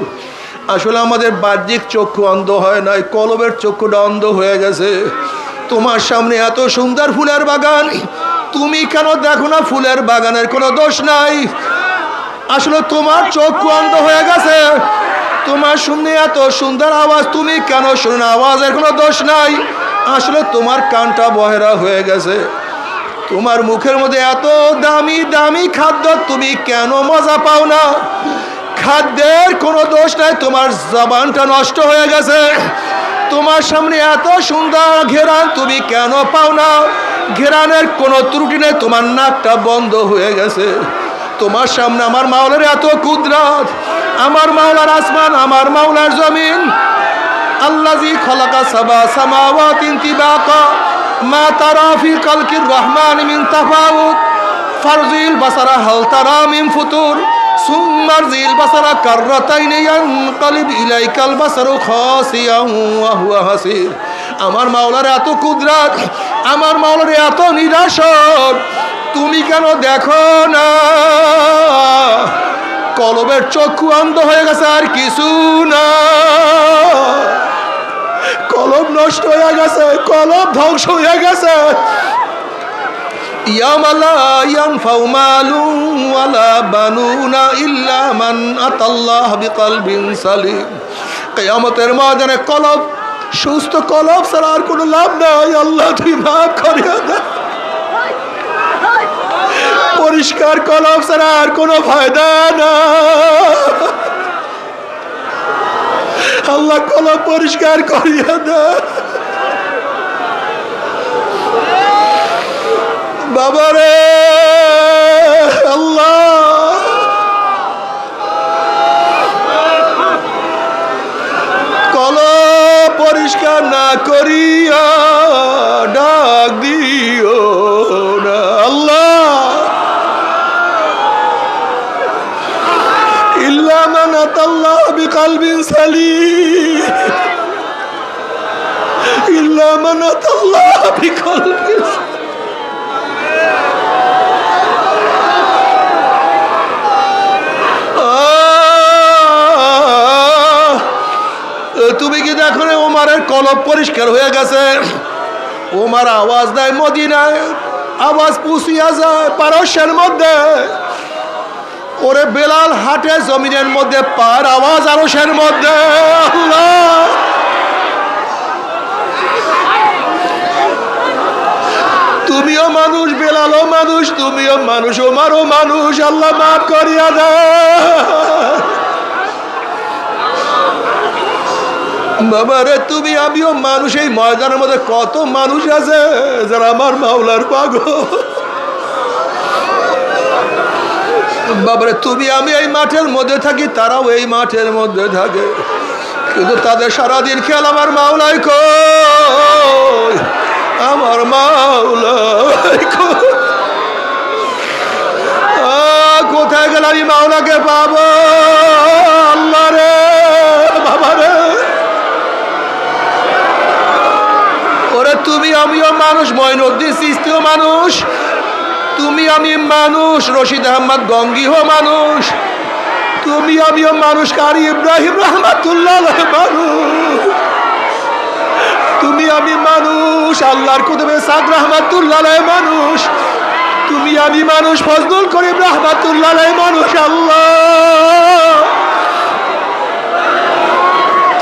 আসলে আমাদের বাহ্যিক চক্ষু অন্ধ হয় নাই, কলবের চক্ষুটা অন্ধ হয়ে গেছে। তোমার সামনে এত সুন্দর ফুলের বাগান, তুমি কেন দেখো না ফুলের বাগানের কোনো দোষ নাই? আসলে তোমার চক্ষু অন্ধ হয়ে গেছে। তোমার শুনে এত সুন্দর আওয়াজ, তুমি কেন শুনো না আওয়াজের কোনো দোষ নাই? আসলে তোমার কানটা বহেরা হয়ে গেছে। তোমার মুখের মধ্যে এত দামি দামি খাদ্য, তুমি কেন মজা পাও না? খাদ্যের কোনো দোষ নাই, তোমার জবানটা নষ্ট হয়ে গেছে। তোমার সামনে এত সুন্দর ঘেরান, তুমি কেন পাও না? ঘেরানের কোনো ত্রুটি নেই, তোমার নাকটা বন্ধ হয়ে গেছে। তোমার সামনে আমার মাওলার এত কুদরত, আমার মাওলার আসমান, আমার মাওলার জমিন। আল্লাযী খালাকা সাবা সামাওয়াতিন তিবাকা মা তারা ফি খালকির রহমান মিন তাফাউত ফারজিল বাসারা হাল তারা মিন ফুতুর সুম্মারজিল বাসারা কাররাতাইন ইয়ানকালিব ইলাইকাল বাসারু খাসিয়ান ওয়া হুয়া হাসির। আমার মাওলার এত কুদরত, আমার মাওলার এত নিদর্শন, তুমি কেন দেখো না? কলবের চক্ষু অন্ধ হয়ে গেছে, আর কিছু না। কলব নষ্ট হয়ে গেছে, কলব ধ্বংস হয়ে গেছে। ইয়াওমা লা ইয়ানফাউ মালুন ওয়ালা বানুনা ইল্লা মান আতাল্লাহ বিকলবিন সালিম। কিয়ামতের ময়দানে কলব সুস্থ কলব ছাড়া আর কোনো লাভ নাই। আল্লাহ তুই মাফ করিয়া দে। পরিষ্কার কলব ছাড়া আর কোনো ফায়দা না। আল্লাহ কলব পরিষ্কার করিয়া দে। বাবারে আল্লাহ কলব পরিষ্কার না করিয়া ডাক দিও না আল্লাহ। ইল্লা মান আতাল্লাহ বিকলবিন সালিম, ইল্লা মান আতাল্লাহ বিকলবিন। তুমি কি দেখো না ওমারের কলব পরিষ্কার হয়ে গেছে? ওমার আওয়াজ দেয় মদিনায়, আওয়াজ পুষিয়া যায় পারস্যের মধ্যে। ওরে বেলাল হাটে জমিনের মধ্যে, পার আওয়াজ আরশের মধ্যে। আল্লাহ তুমিও মানুষ, বেলালও মানুষ, তুমিও মানুষ, ওমারও মানুষ। আল্লাহ মাফ করিয়া দেয়। বাবারে তুমি আমিও মানুষ। এই ময়দানের মধ্যে কত মানুষ আছে যারা আমার মাওলার পাগল। বাবারে তুমি আমি এই মাঠের মধ্যে থাকি, তারাও এই মাঠের মধ্যে থাকে, কিন্তু তাদের সারাদিন খেয়াল আমার মাওলাই কই, আমার মাওলাই কই। কোথায় গেলে আমি মাওলাকে পাবো? আল্লাহ রে বাবারে, ওরে তুমি আমিও মানুষ, মঈনুদ্দিন চিশতিও মানুষ, তুমি আমি মানুষ, রশিদ আহমদ গঙ্গিও মানুষ, তুমি আমিও মানুষ, কারি ইব্রাহিম রহমাতুল্লাহ মানুষ, তুমি আমি মানুষ, আল্লাহর কুতুবে সাদ রহমাতুল্লাহ মানুষ, তুমি আমি মানুষ, ফজলুল করিম রহমাতুল্লাহ মানুষ। আল্লাহ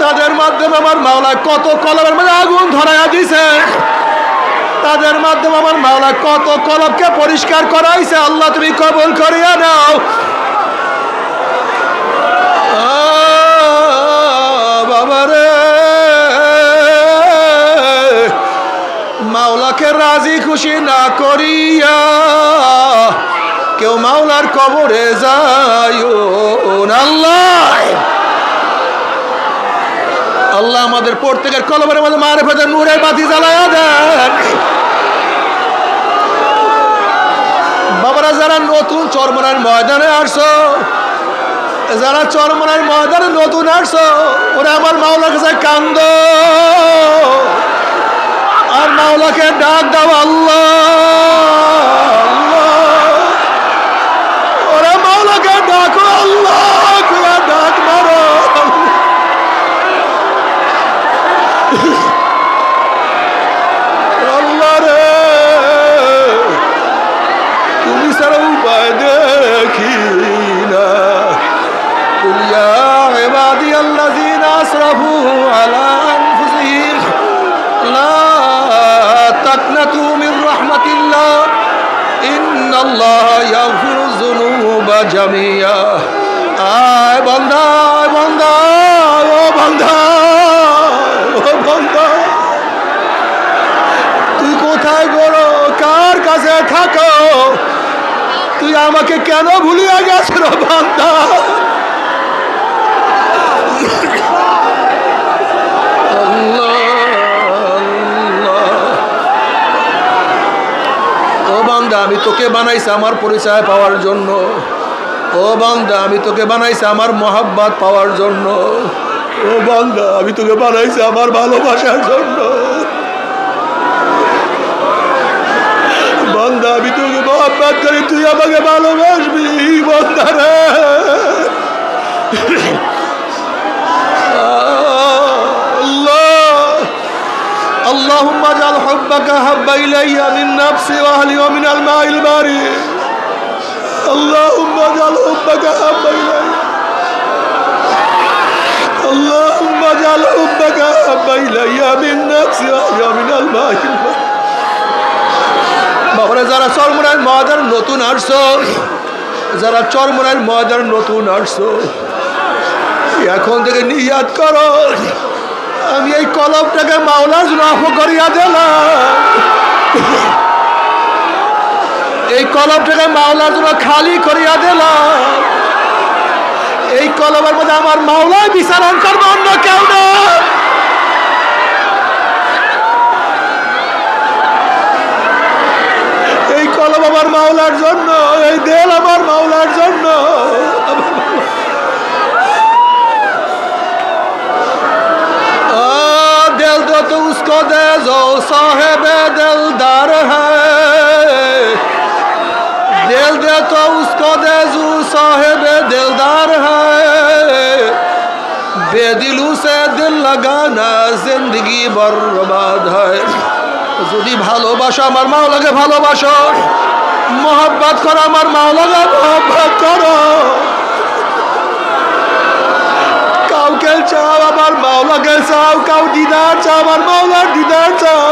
তাদের মাধ্যমে আমার মাওলা কত কলবের মধ্যে আগুন ধরাইয়া দিছে, তাদের মাধ্যমে আমার মাওলা কত কলবকে পরিষ্কার করাইছে। আল্লাহ তুমি কবুল করিয়া নাও। বাবারে মাওলাকে রাজি খুশি না করিয়া কেউ মাওলার কবরে যায় না। আল্লাহ আল্লাহ আমাদের প্রত্যেকের কলবের মধ্যে মারিফতের নূরের বাতি জ্বালায়া দেন। বাবারা যারা নতুন চরমনার ময়দানে আসছো, যারা চরমনার ময়দানে নতুন আসছো, ওরা আমার মাওলার কাছে কান্দো আর মাওলাকে ডাক দাও। আল্লাহ ওরা মাওলাকে ডাকো, আল্লাহ ডাক মারো। আল্লাহ রে তুমি ছাড়া উপায় দেখি না। কুল ইয়া ইবাদিয়াল্লাযীনা আসরাফু আলা আনফুসিহিম লা তাকনাতু মির রাহমাতিল্লাহ ইন্নাল্লাহা ইয়াগফিরুয যুনুবা জামিয়া। আয় বান্দা, আয় বান্দা, ও বান্দা, ও বান্দা, তুই কোথায় গড়ো, কার কাছে থাকো, তুই আমাকে কেন ভুলিয়া গেছ রে বান্দা? ও বান্দা আমি তোকে বানাইছি আমার পরিচয় পাওয়ার জন্য। ও বান্দা আমি তোকে বানাইছি আমার মহব্বত পাওয়ার জন্য। ও বান্দা আমি তোকে বানাইছি আমার ভালোবাসার জন্য। বান্দা আমি তোকে মহব্বত করি, তুই আমাকে ভালোবাসবি। বান্দা রে اللهم اجعل حبك حب إلي من نفسي وأهلي ومن الماء البارد. اللهم اجعل حبك حب إلي. الله আল্লাহুম্মা জাল হুব্বাকা হাব্বা ইলাইয়া মিন নাফসি ওয়া মিনাল মাইল। বাবারা যারা চরমোনাইয়ের ময়দান নতুন আসছো, যারা চরমোনাইয়ের ময়দান নতুন আসছো, এখন থেকে নিয়াত করো আমি এই কলমটাকে মাওলার জন্য আফ করিয়া দিলাম, এই কলমটাকে মাওলার জন্য খালি করিয়া দিলাম। এই কলমের মধ্যে আমার মাওলাই বিচারণ করবো, অন্য কেউ না। এই কলম আমার মাওলার জন্য, এই দেল আমার মাওলার জন্য। दिल दो तो उसको दे जो साहेब दिलदार है, दिल दे तो उसको दे जो साहेब दिलदार है, बेदिलू से दिल लगाना जिंदगी बर्बाद है। যদি ভালোবাসো আমার মাওলাকে ভালোবাসো, মোহাব্বত করো আমার মাওলাকে মোহাব্বত করো। কাউকে চাও আমার মাওলাকে চাও, কাউ দিদার চাও আমার মাওলার দিদার চাও।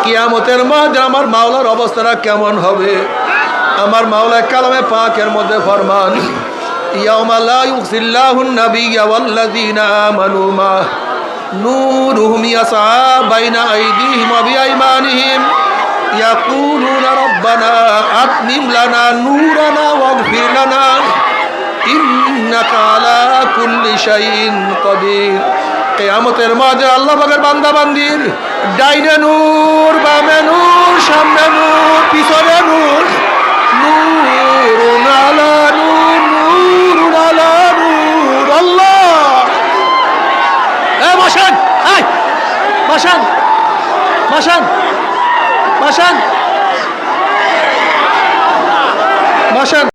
কিয়ামতের মাঝে আমার মাওলার অবস্থাটা কেমন হবে? আমার মাওলা কালামে পাকের মধ্যে ফরমান, ইয়াউমা লা ইউখজিল্লাহুন নাবিয়্যা ওয়াল্লাযীনা আমানু মা নূরুহুম ইয়াসআ বাইনা আইদিহিম ওয়া বিআইমানিহিম ইয়াকুলুনা রাব্বানা আতমিম লানা নূরানা ওয়াগফির লানা ইন্নাকা আলা কুল্লি শাইইন কাদির। কিয়ামতের মাঝে আল্লাহ পাকের বান্দা বান্দির ডাইনে নূর, বামে নূর, সামনে নূর, পিছনে নূর, নূরুন আলা নূর, নূরুন আলা নূর। আল্লাহ বসেন, বসেন, বসেন, বসেন, বসেন।